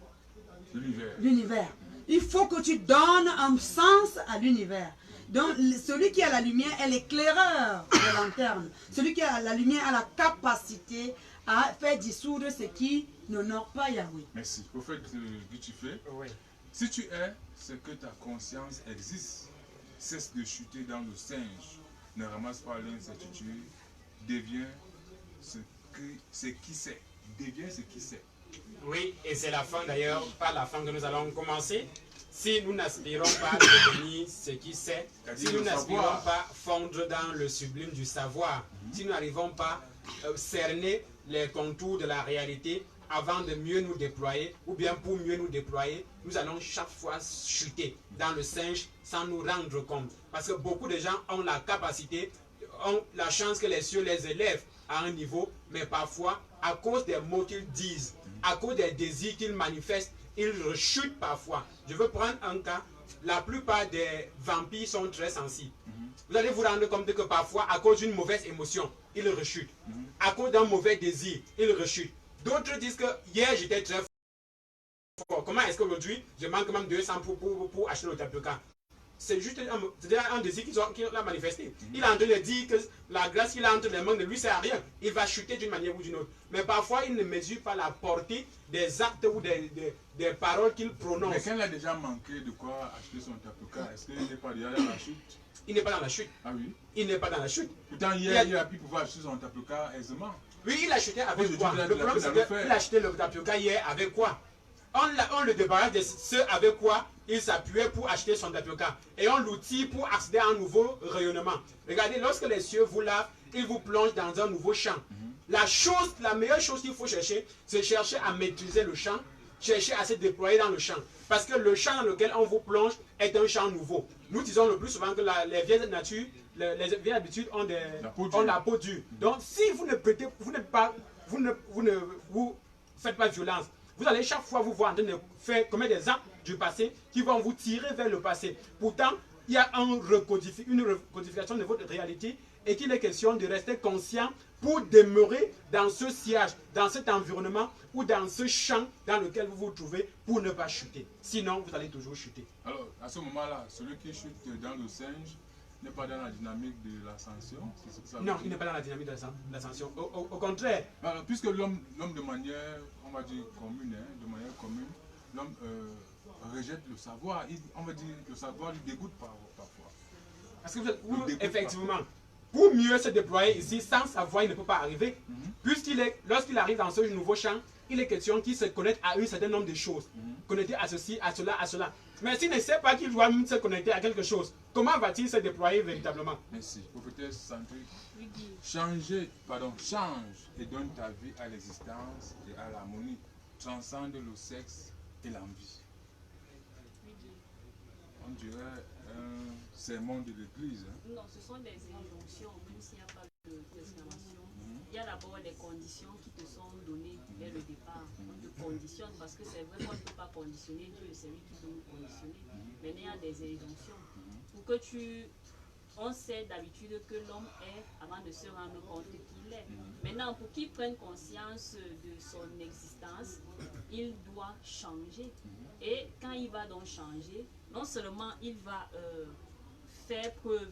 l'univers. Il faut que tu donnes un sens à l'univers. Donc, celui qui a la lumière est l'éclaireur de lanterne. Celui qui a la lumière a la capacité à faire dissoudre ce qui n'honore pas Yahweh. Merci. Prophète Guitifé, Oui. si tu es ce que ta conscience existe, cesse de chuter dans le singe, ne ramasse pas l'incertitude, deviens ce qui c'est. Deviens ce qui c'est. Oui, et c'est la fin d'ailleurs, pas la fin que nous allons commencer. Si nous n'aspirons pas à devenir ce qui c'est, si nous n'aspirons pas fondre dans le sublime du savoir, si nous n'arrivons pas à cerner les contours de la réalité avant de mieux nous déployer, ou bien pour mieux nous déployer, nous allons chaque fois chuter dans le singe sans nous rendre compte. Parce que beaucoup de gens ont la capacité, ont la chance que les cieux les élèvent à un niveau, mais parfois, à cause des mots qu'ils disent, à cause des désirs qu'ils manifestent, ils rechutent parfois. Je veux prendre un cas. La plupart des vampires sont très sensibles. Vous allez vous rendre compte que parfois, à cause d'une mauvaise émotion, ils rechutent. À cause d'un mauvais désir, ils rechutent. D'autres disent que hier, j'étais très fort. Comment est-ce qu'aujourd'hui, je manque même 200 pour acheter le tapioca? C'est juste un désir qu'il a manifesté. Il est en train de dire que la grâce qu'il a entre les mains ne lui sert à rien. Il va chuter d'une manière ou d'une autre. Mais parfois, il ne mesure pas la portée des actes ou des paroles qu'il prononce. Mais quand il a déjà manqué de quoi acheter son tapioca, est-ce qu'il n'est pas déjà dans la chute? Il n'est pas dans la chute. Ah oui? Il n'est pas dans la chute. Pourtant, hier, il a pu pouvoir acheter son tapioca aisément. Oui, il a chuté avec quoi? Le problème, c'est qu'il a acheté le tapioca hier avec quoi? On le débarrasse de ceux avec quoi il s'appuyait pour acheter son tapioca. Et on l'outil pour accéder à un nouveau rayonnement. Regardez, lorsque les cieux vous lavent, ils vous plongent dans un nouveau champ. La meilleure chose qu'il faut chercher, c'est chercher à maîtriser le champ, chercher à se déployer dans le champ. Parce que le champ dans lequel on vous plonge est un champ nouveau. Nous disons le plus souvent que les vieilles natures, les vieilles habitudes ont la peau dure. Donc si vous ne vous faites pas violence, vous allez chaque fois vous voir en train de faire commettre des actes du passé qui vont vous tirer vers le passé. Pourtant, il y a une recodification de votre réalité et qu'il est question de rester conscient pour demeurer dans ce siège, dans cet environnement ou dans ce champ dans lequel vous vous trouvez pour ne pas chuter. Sinon, vous allez toujours chuter. Alors, à ce moment-là, celui qui chute dans le singe n'est pas dans la dynamique de l'ascension? Non, il n'est pas dans la dynamique de l'ascension. Au contraire. Alors, puisque l'homme de manière, on va dire commune, l'homme rejette le savoir. On va dire le savoir lui dégoûte parfois. Parce que effectivement, pour mieux se déployer ici, sans savoir, il ne peut pas arriver. Lorsqu'il arrive dans ce nouveau champ, il est question qu'il se connecte à un certain nombre de choses. Connecté à ceci, à cela, à cela. Mais s'il ne sait pas qu'il doit se connecter à quelque chose, comment va-t-il se déployer véritablement? Merci. Prophétesse Sandrine, change et donne ta vie à l'existence et à l'harmonie. Transcende le sexe et l'envie. On dirait un sermon de l'église. Non, ce sont des injonctions, même s'il n'y a pas d'exclamation. Il y a d'abord les conditions qui te sont données dès le départ. On te conditionne parce que c'est vrai qu'on ne peut pas conditionner Dieu, c'est lui qui peut nous conditionner. Mais il y a des injonctions. Pour que on sait d'habitude que l'homme est avant de se rendre compte qu'il est. Maintenant, pour qu'il prenne conscience de son existence, il doit changer. Et quand il va donc changer, non seulement il va faire preuve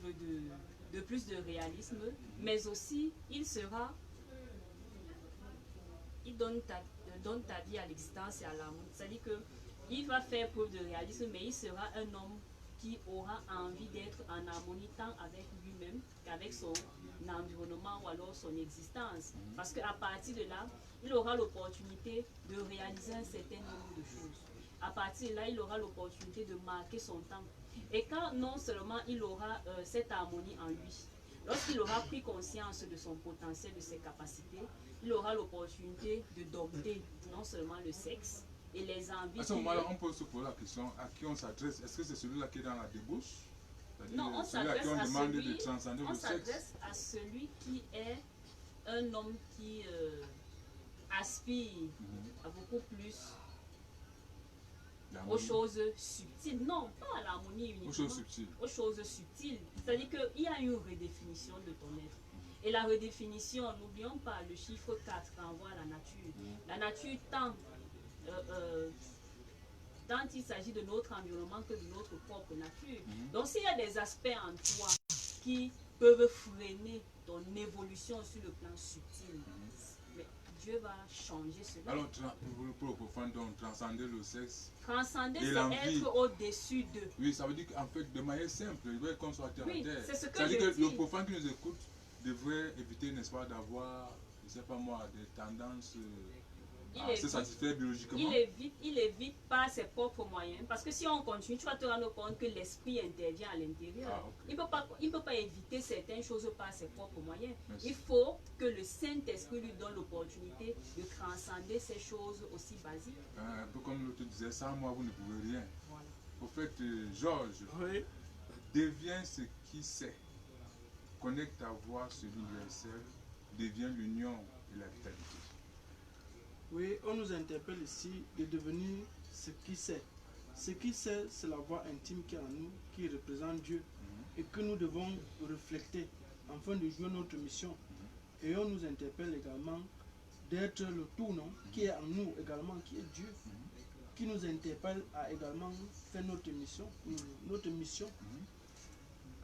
de plus de réalisme, mais aussi il donne ta vie à l'existence et à l'amour. C'est-à-dire qu'il va faire preuve de réalisme, mais il sera un homme qui aura envie d'être en harmonie tant avec lui-même qu'avec son environnement ou alors son existence. Parce qu'à partir de là, il aura l'opportunité de réaliser un certain nombre de choses. À partir de là, il aura l'opportunité de marquer son temps. Et quand non seulement il aura cette harmonie en lui, lorsqu'il aura pris conscience de son potentiel, de ses capacités, il aura l'opportunité de dompter non seulement le sexe et les envies. À ce moment-là, on peut se poser la question à qui on s'adresse. Est-ce que c'est celui-là qui est dans la débauche? Non, on s'adresse à celui qui est un homme qui aspire à beaucoup plus aux choses subtiles. Non, pas à l'harmonie uniquement. Aux choses subtiles. C'est-à-dire qu'il y a une redéfinition de ton être. Et la redéfinition, n'oublions pas, le chiffre 4 renvoie à la nature. La nature tant il s'agit de notre environnement que de notre propre nature. Donc s'il y a des aspects en toi qui peuvent freiner ton évolution sur le plan subtil, mais Dieu va changer cela. Alors pour le profane, donc transcender le sexe. Transcender, c'est être au-dessus de. Oui, ça veut dire qu'en fait, de manière simple, il veut qu'on soit terre à terre. C'est ce que ça veut dire que dis. le profane qui nous écoute devrait éviter, n'est-ce pas, d'avoir, je ne sais pas moi, des tendances à se satisfaire biologiquement. Il évite par ses propres moyens. Parce que si on continue, tu vas te rendre compte que l'esprit intervient à l'intérieur. Il ne peut pas éviter certaines choses par ses propres moyens. Merci. Il faut que le Saint-Esprit lui donne l'opportunité de transcender ces choses aussi basiques. Un peu comme l'autre disait, sans moi vous ne pouvez rien. Voilà. Prophète Georges, deviens ce qui sait. Connecte ta voix sur l'universel, devient l'union et la vitalité. Oui, on nous interpelle ici de devenir ce qu'il sait. Ce qu'il sait, c'est la voix intime qui est en nous, qui représente Dieu, et que nous devons refléter afin de jouer notre mission. Et on nous interpelle également d'être le tournant qui est en nous également, qui est Dieu, qui nous interpelle à également faire notre mission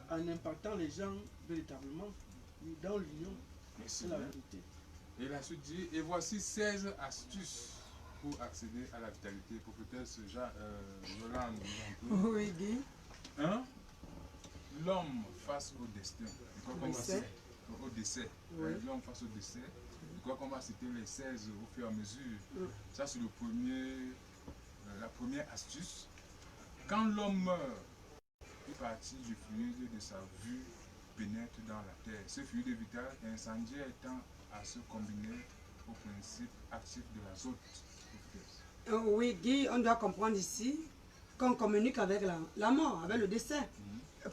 en impactant les gens véritablement dans l'union. C'est la vérité. Et la suite dit, et voici 16 astuces pour accéder à la vitalité. Prophétesse Yolande. Oui, Guy. 1. L'homme face au destin. Au décès. Oui. L'homme face au décès. Je crois qu'on va citer les 16 au fur et à mesure. Ça, c'est la première astuce. Quand l'homme meurt, une partie du fluide de sa vue pénètre dans la terre. Ce fluide vital incendiaire tend à se combiner au principe actif de l'azote. Oui, Guy, on doit comprendre ici qu'on communique avec la mort, avec le décès.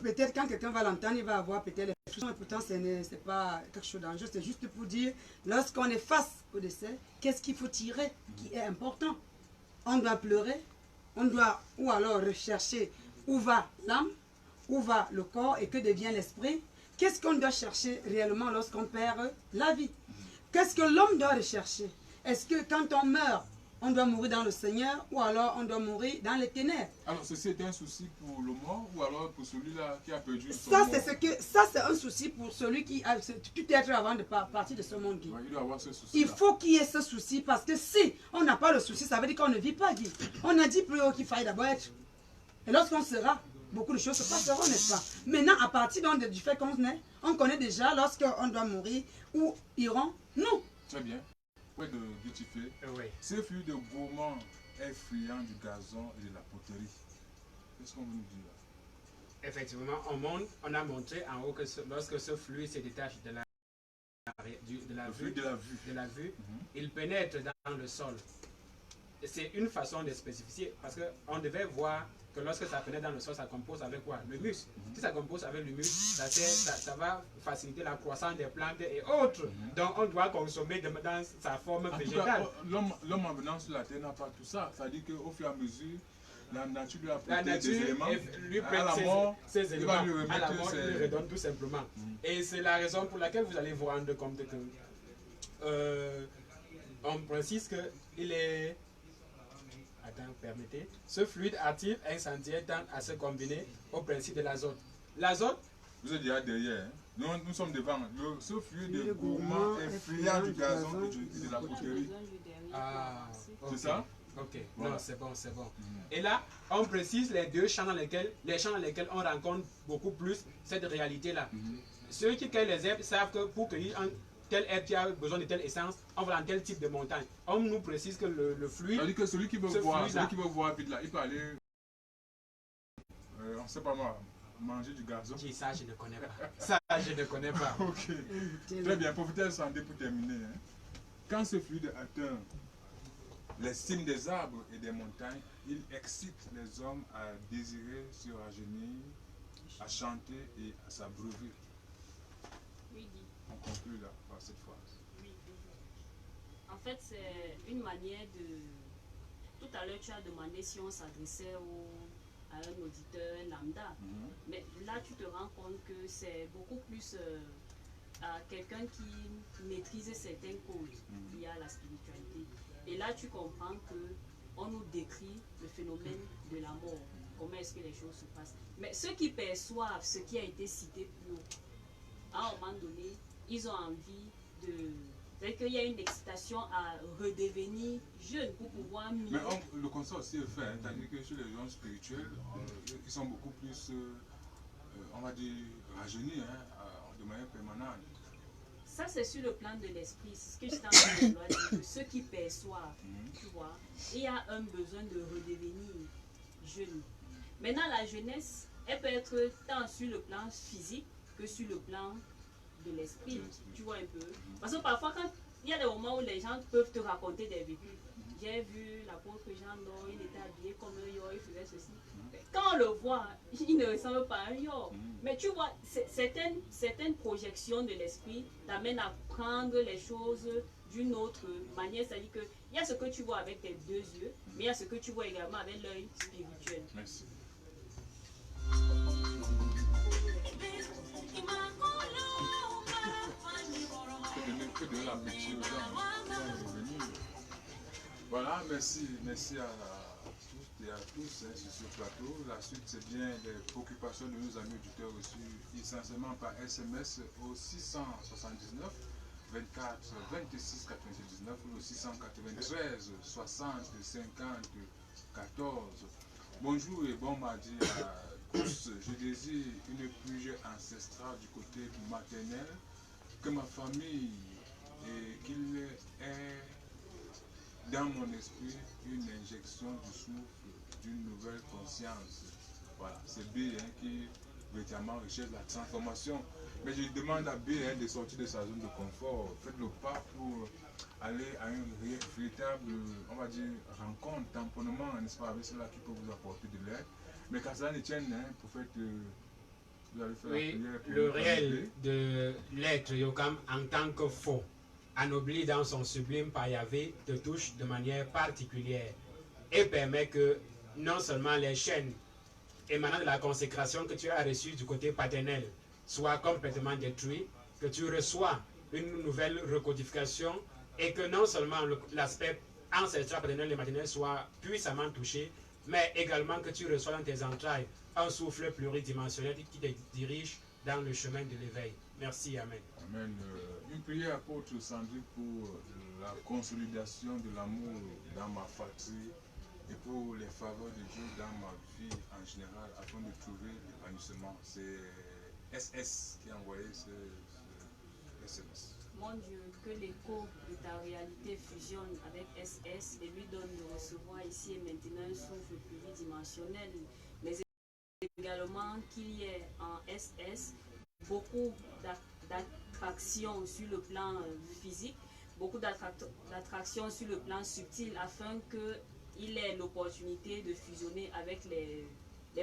Peut-être quand quelqu'un va l'entendre, il va avoir peut-être des frissons, et pourtant ce n'est pas quelque chose d'enjeu, c'est juste pour dire, lorsqu'on est face au décès, qu'est-ce qu'il faut tirer qui est important? On doit pleurer, on doit ou alors rechercher où va l'âme, où va le corps et que devient l'esprit. Qu'est-ce qu'on doit chercher réellement lorsqu'on perd la vie? Qu'est-ce que l'homme doit rechercher? Est-ce que quand on meurt, on doit mourir dans le Seigneur ou alors on doit mourir dans les ténèbres? Alors ceci est un souci pour le mort ou alors pour celui-là qui a perdu son Ça, mort? Ça, c'est un souci pour celui qui a tout être avant de partir de ce monde. Guy. Ouais, il doit avoir ce souci. Il faut qu'il y ait ce souci parce que si on n'a pas le souci, ça veut dire qu'on ne vit pas, Guy. On a dit plus haut qu'il fallait d'abord être. Et lorsqu'on sera, beaucoup de choses se passeront, n'est-ce pas? Maintenant, à partir du fait qu'on est, on connaît déjà lorsqu'on doit mourir, où irons-nous? Très bien. Ouais, de Guitifé. Oui. Ce fluide gourmand est friand du gazon et de la poterie. Qu'est-ce qu'on veut nous dire là? Effectivement, on a montré en haut que lorsque ce fluide se détache de la vue, il pénètre dans le sol. C'est une façon de spécifier parce qu'on devait voir que lorsque ça pénètre dans le sol, ça compose avec quoi? Le muscle. Si ça compose avec le muscle, ça va faciliter la croissance des plantes et autres. Donc on doit consommer dans sa forme végétale. L'homme en venant sur la terre n'a pas tout ça. Ça dit qu'au fur et à mesure, la nature lui apporte des éléments. Lui prête ses éléments. À la mort, il lui redonne tout simplement. Et c'est la raison pour laquelle vous allez vous rendre compte que on précise qu'il est... Attends, permettez. Ce fluide actif incendiaire tend à se combiner au principe de l'azote. L'azote... Vous êtes déjà derrière. Hein? Nous sommes devant. Ce fluide gourmand est friand du gazon et de la poterie. Ah, okay. C'est ça? Ok, voilà. Non, c'est bon, c'est bon. Et là, on précise les champs dans lesquels on rencontre beaucoup plus cette réalité-là. Ceux qui cueillent les herbes savent que pour cueillir tel herbe qui a besoin de telle essence, on va dans tel type de montagne. On nous précise que le fluide... C'est-à-dire que celui qui veut voir, puis là, il peut aller... on ne sait pas moi, manger du gazon. Ça, je ne connais pas. Ça, je ne connais pas. Ok. Très bien, profitez santé pour terminer. Hein. Quand ce fluide atteint les cimes des arbres et des montagnes, il excite les hommes à désirer se rajeunir, à chanter et à s'abreuver. Oui, Guy. On conclut là, par cette phrase. Oui. En fait, c'est une manière de... Tout à l'heure, tu as demandé si on s'adressait à un auditeur lambda. Mais là, tu te rends compte que c'est beaucoup plus à quelqu'un qui maîtrise certaines causes liées à la spiritualité. Et là, tu comprends qu'on nous décrit le phénomène de la mort. Comment est-ce que les choses se passent. Mais ceux qui perçoivent ce qui a été cité plus haut, à un moment donné, ils ont envie de... C'est-à-dire qu'il y a une excitation à redevenir jeune pour pouvoir mieux... Mais le constat aussi est fait, hein, c'est-à-dire que chez les gens spirituels, ils sont beaucoup plus, on va dire, rajeunis, hein, de manière permanente. Ça, c'est sur le plan de l'esprit. C'est ce que je t'en dis, ceux qui perçoivent, tu vois. Il y a un besoin de redevenir jeune. Maintenant, la jeunesse, elle peut être tant sur le plan physique que sur le plan de l'esprit. Tu vois un peu. Parce que parfois, quand il y a des moments où les gens peuvent te raconter des vécus. J'ai vu l'apôtre Jean d'Or, il était habillé comme un yo, il faisait ceci. Quand on le voit, il ne ressemble pas à un yo. Mais tu vois, certaines projections de l'esprit t'amènent à prendre les choses d'une autre manière. C'est-à-dire qu'il y a ce que tu vois avec tes deux yeux, mais il y a ce que tu vois également avec l'œil spirituel. Merci. Que de la pitié aux gens. Voilà, merci à toutes et à tous hein, sur ce plateau. La suite, c'est bien les préoccupations de nos amis auditeurs reçus essentiellement par SMS au 679 24 26 99 ou au 693 60 50 14. Bonjour et bon mardi à tous. Je désire une purge ancestrale du côté maternel, que ma famille et qu'il ait dans mon esprit une injection du souffle d'une nouvelle conscience. Voilà, c'est B hein, qui véritablement recherche la transformation. Mais je demande à B hein, de sortir de sa zone de confort. Faites le pas pour aller à une véritable, on va dire, rencontre, tamponnement, n'est-ce pas, avec cela qui peut vous apporter de l'aide. Mais qu'à cela ne tienne, hein, prophète, vous allez faire Oui, la prière pour le réel de l'être Yokam en tant que faux, anobli dans son sublime par Yahvé, te touche de manière particulière et permet que non seulement les chaînes émanant de la consécration que tu as reçue du côté paternel soient complètement détruites, que tu reçois une nouvelle recodification et que non seulement l'aspect ancestral paternel et maternel soit puissamment touché, mais également que tu reçois dans tes entrailles un souffle pluridimensionnel qui te dirige dans le chemin de l'éveil. Merci, Amen. Amen. Une prière, apôtre Sandrine, pour la consolidation de l'amour dans ma patrie et pour les faveurs de Dieu dans ma vie en général, afin de trouver l'épanouissement. C'est SS qui a envoyé ce SMS. Mon Dieu, que l'écho de ta réalité fusionne avec SS et lui donne de recevoir ici et maintenant un souffle pluridimensionnel, mais également qu'il y ait en SS beaucoup d'attraction sur le plan physique, beaucoup d'attraction sur le plan subtil, afin qu'il ait l'opportunité de fusionner avec les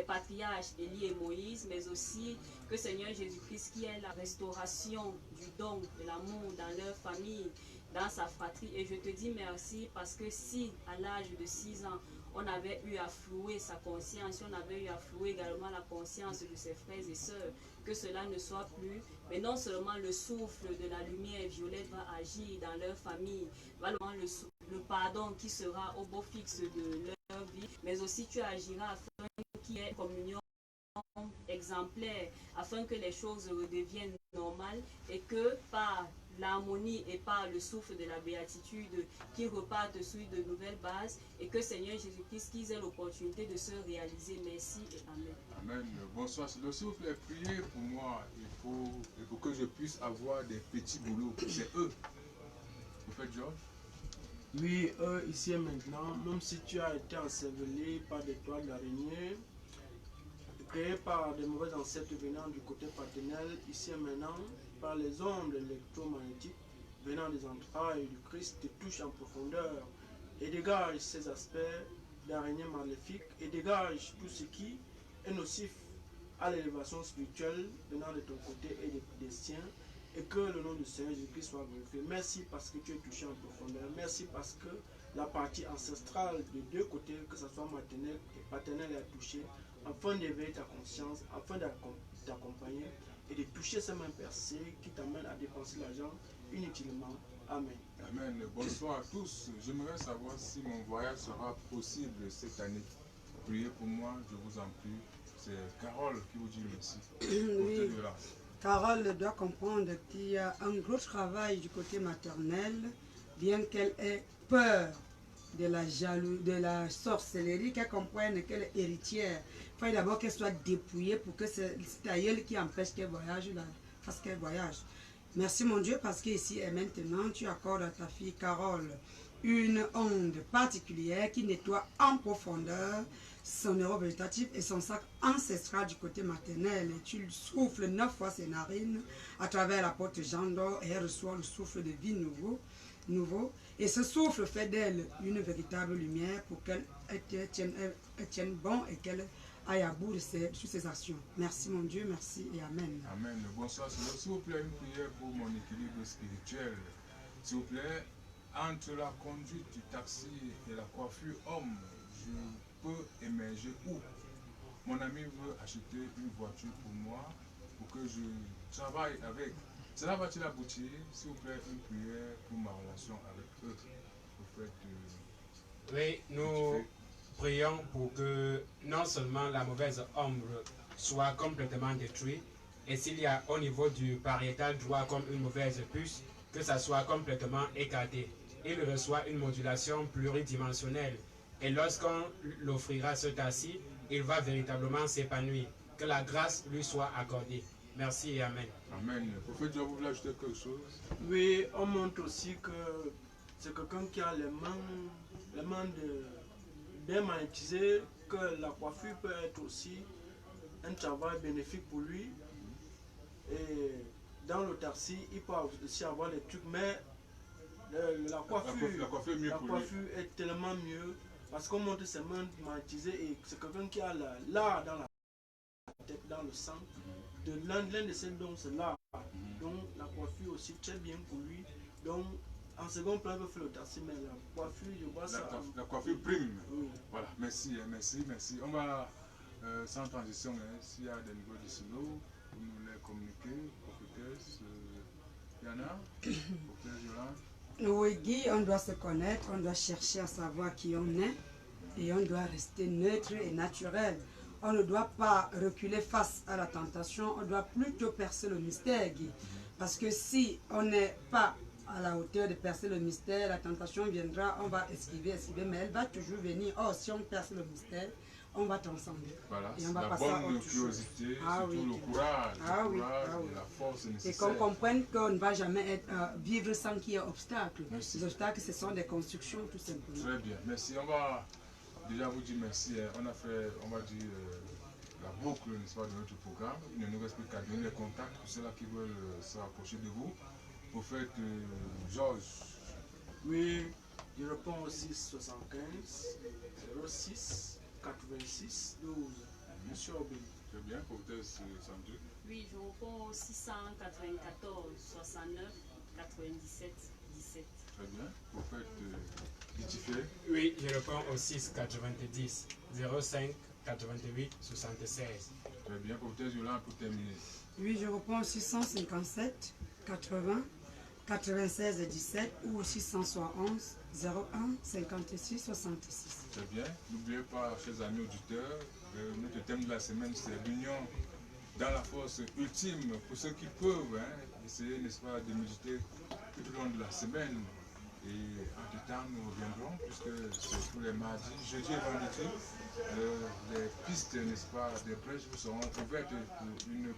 patriarches Élie et Moïse, mais aussi que Seigneur Jésus-Christ qui ait la restauration du don, de l'amour dans leur famille, dans sa fratrie. Et je te dis merci parce que si à l'âge de 6 ans, on avait eu à flouer sa conscience, on avait eu à flouer également la conscience de ses frères et sœurs, que cela ne soit plus, mais non seulement le souffle de la lumière violette va agir dans leur famille, va le pardon qui sera au beau fixe de leur vie, mais aussi tu agiras afin qu'il y ait communion exemplaire, afin que les choses redeviennent normales et que par l'harmonie et par le souffle de la béatitude qui repartent sur de nouvelles bases et que Seigneur Jésus-Christ qu'ils aient l'opportunité de se réaliser. Merci et Amen. Amen. Bonsoir. Le souffle est prié pour moi et pour que je puisse avoir des petits boulots. C'est eux. Vous faites Georges? Oui, ici et maintenant, même si tu as été enseveli par des toiles d'araignée, créé par des mauvais ancêtres venant du côté paternel, ici et maintenant, par les ondes électromagnétiques venant des entrailles du Christ, te touche en profondeur et dégage ces aspects d'araignée maléfique et dégage tout ce qui est nocif à l'élévation spirituelle venant de ton côté et des siens, et que le nom du Seigneur Jésus-Christ soit glorifié. Merci parce que tu es touché en profondeur. Merci parce que la partie ancestrale des deux côtés, que ce soit maternelle et paternelle, est touchée, afin d'éveiller ta conscience, afin d'accompagner et de toucher ces mains percées qui t'amènent à dépenser l'argent inutilement. Amen. Amen. Bonsoir à tous. J'aimerais savoir si mon voyage sera possible cette année. Priez pour moi, je vous en prie. C'est Carole qui vous dit merci. Oui. Carole doit comprendre qu'il y a un gros travail du côté maternel, bien qu'elle ait peur de la sorcellerie, qu'elle comprenne qu'elle est héritière. Il faut d'abord qu'elle soit dépouillée pour que c'est elle qui empêche qu'elle voyage, parce qu'elle voyage. Merci mon Dieu, parce qu'ici et maintenant, tu accordes à ta fille Carole une onde particulière qui nettoie en profondeur son euro végétatif et son sac ancestral du côté maternel. Et tu souffles 9 fois ses narines à travers la porte Jean d'Or et elle reçoit le souffle de vie nouveau. Et ce souffle fait d'elle une véritable lumière pour qu'elle tienne bon et qu'elle aille à bout sur ses actions. Merci mon Dieu, merci et Amen. Amen. Bonsoir. S'il vous plaît, une prière pour mon équilibre spirituel. S'il vous plaît, entre la conduite du taxi et la coiffure homme, je peux émerger où? Mon ami veut acheter une voiture pour moi, pour que je travaille avec. Cela va-t-il aboutir? S'il vous plaît, une prière pour ma relation avec eux. Vous faites... Oui, nous prions pour que non seulement la mauvaise ombre soit complètement détruite, et s'il y a au niveau du pariétal droit comme une mauvaise puce, que ça soit complètement écarté. Il reçoit une modulation pluridimensionnelle. Et lorsqu'on l'offrira ce taxi, il va véritablement s'épanouir. Que la grâce lui soit accordée. Merci et Amen. Amen. Prophète, vous voulez ajouter quelque chose? Oui, on montre aussi que c'est quelqu'un qui a les mains bien magnétisées, que la coiffure peut être aussi un travail bénéfique pour lui. Et dans le taxi, il peut aussi avoir des trucs, mais la coiffure est tellement mieux parce qu'on montre ses mains magnétisées et c'est quelqu'un qui a l'art dans la tête, dans le sang. De l'un de ses dons, c'est l'art. Donc la coiffure aussi très bien pour lui. Donc en second plan, il peut faire le taxi, mais la coiffure, je vois ça. La coiffure prime. Oui. Voilà, merci. On va, sans transition, s'il y a des niveaux de silo, vous nous les communiquer, prophétesse, Yana, prophétesse Yolande. Oui, Guy, on doit se connaître, on doit chercher à savoir qui on est et on doit rester neutre et naturel. On ne doit pas reculer face à la tentation, on doit plutôt percer le mystère, Guy. Parce que si on n'est pas à la hauteur de percer le mystère, la tentation viendra, on va esquiver, mais elle va toujours venir. Or, si on perce le mystère, on va transcender. Voilà, et on va la passer à bonne autre curiosité, chose. Ah, surtout oui. le courage, Oui. et la force Et nécessaire. qu'on comprenne qu'on ne va jamais vivre sans qu'il y ait obstacle. Merci. Les obstacles, ce sont des constructions, tout simplement. Très bien, merci. On va déjà vous dire merci. On a fait, on va dire, la boucle, n'est-ce pas, de notre programme. Il ne nous reste plus qu'à donner les contacts pour ceux-là qui veulent se rapprocher de vous. Prophète Georges. Oui, je réponds au 675 06 86 12. Monsieur Obé. Très bien, prophétesse Sandrine. Oui, je réponds au 694 69 97 17. Très bien, prophète Vitifé. Oui, je réponds au 6 90 05 88 76. Très bien, prophétesse Yolande pour terminer. Oui, je reprends au 657 80 96 17 ou au 671 01 56 66. Très bien. N'oubliez pas, chers amis auditeurs, notre thème de la semaine, c'est l'union dans la force ultime pour ceux qui peuvent essayer, n'est-ce pas, de méditer tout au long de la semaine. Et entre-temps, nous reviendrons, puisque c'est tous les mardis, jeudi et vendredi, les pistes, n'est-ce pas, des prêches vous seront ouvertes pour une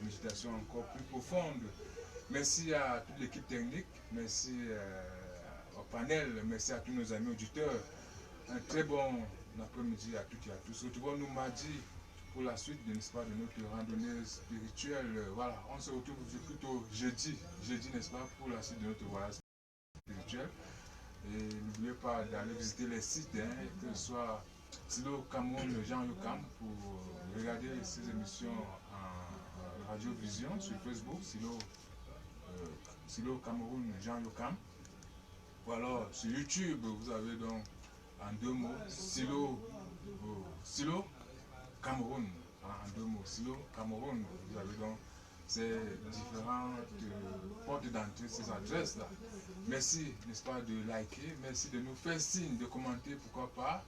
méditation encore plus profonde. Merci à toute l'équipe technique, merci au panel, merci à tous nos amis auditeurs. Un très bon après-midi à toutes et à tous. Retrouvons-nous mardi pour la suite, n'est-ce pas, de notre randonnée spirituelle. Voilà, on se retrouve plutôt jeudi, n'est-ce pas, pour la suite de notre voyage spirituel. Et n'oubliez pas d'aller visiter les sites, que ce soit Silo Cameroun, Jean Yokam, pour regarder ces émissions en radiovision sur Facebook, Silo Cameroun, Jean Yokam. Ou alors sur YouTube, vous avez donc en deux mots Silo Cameroun, en deux mots Silo Cameroun. Vous avez donc ces différentes portes d'entrée, ces adresses là. Merci, n'est-ce pas, de liker, merci de nous faire signe, de commenter, pourquoi pas,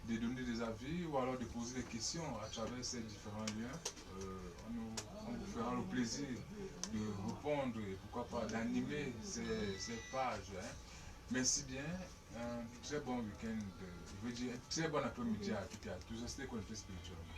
de donner des avis ou alors de poser des questions à travers ces différents liens. On vous fera le plaisir de répondre et pourquoi pas d'animer ces pages. Merci bien, un très bon week-end, je veux dire un très bon après-midi à toutes et à tous. Restez connectés spirituellement.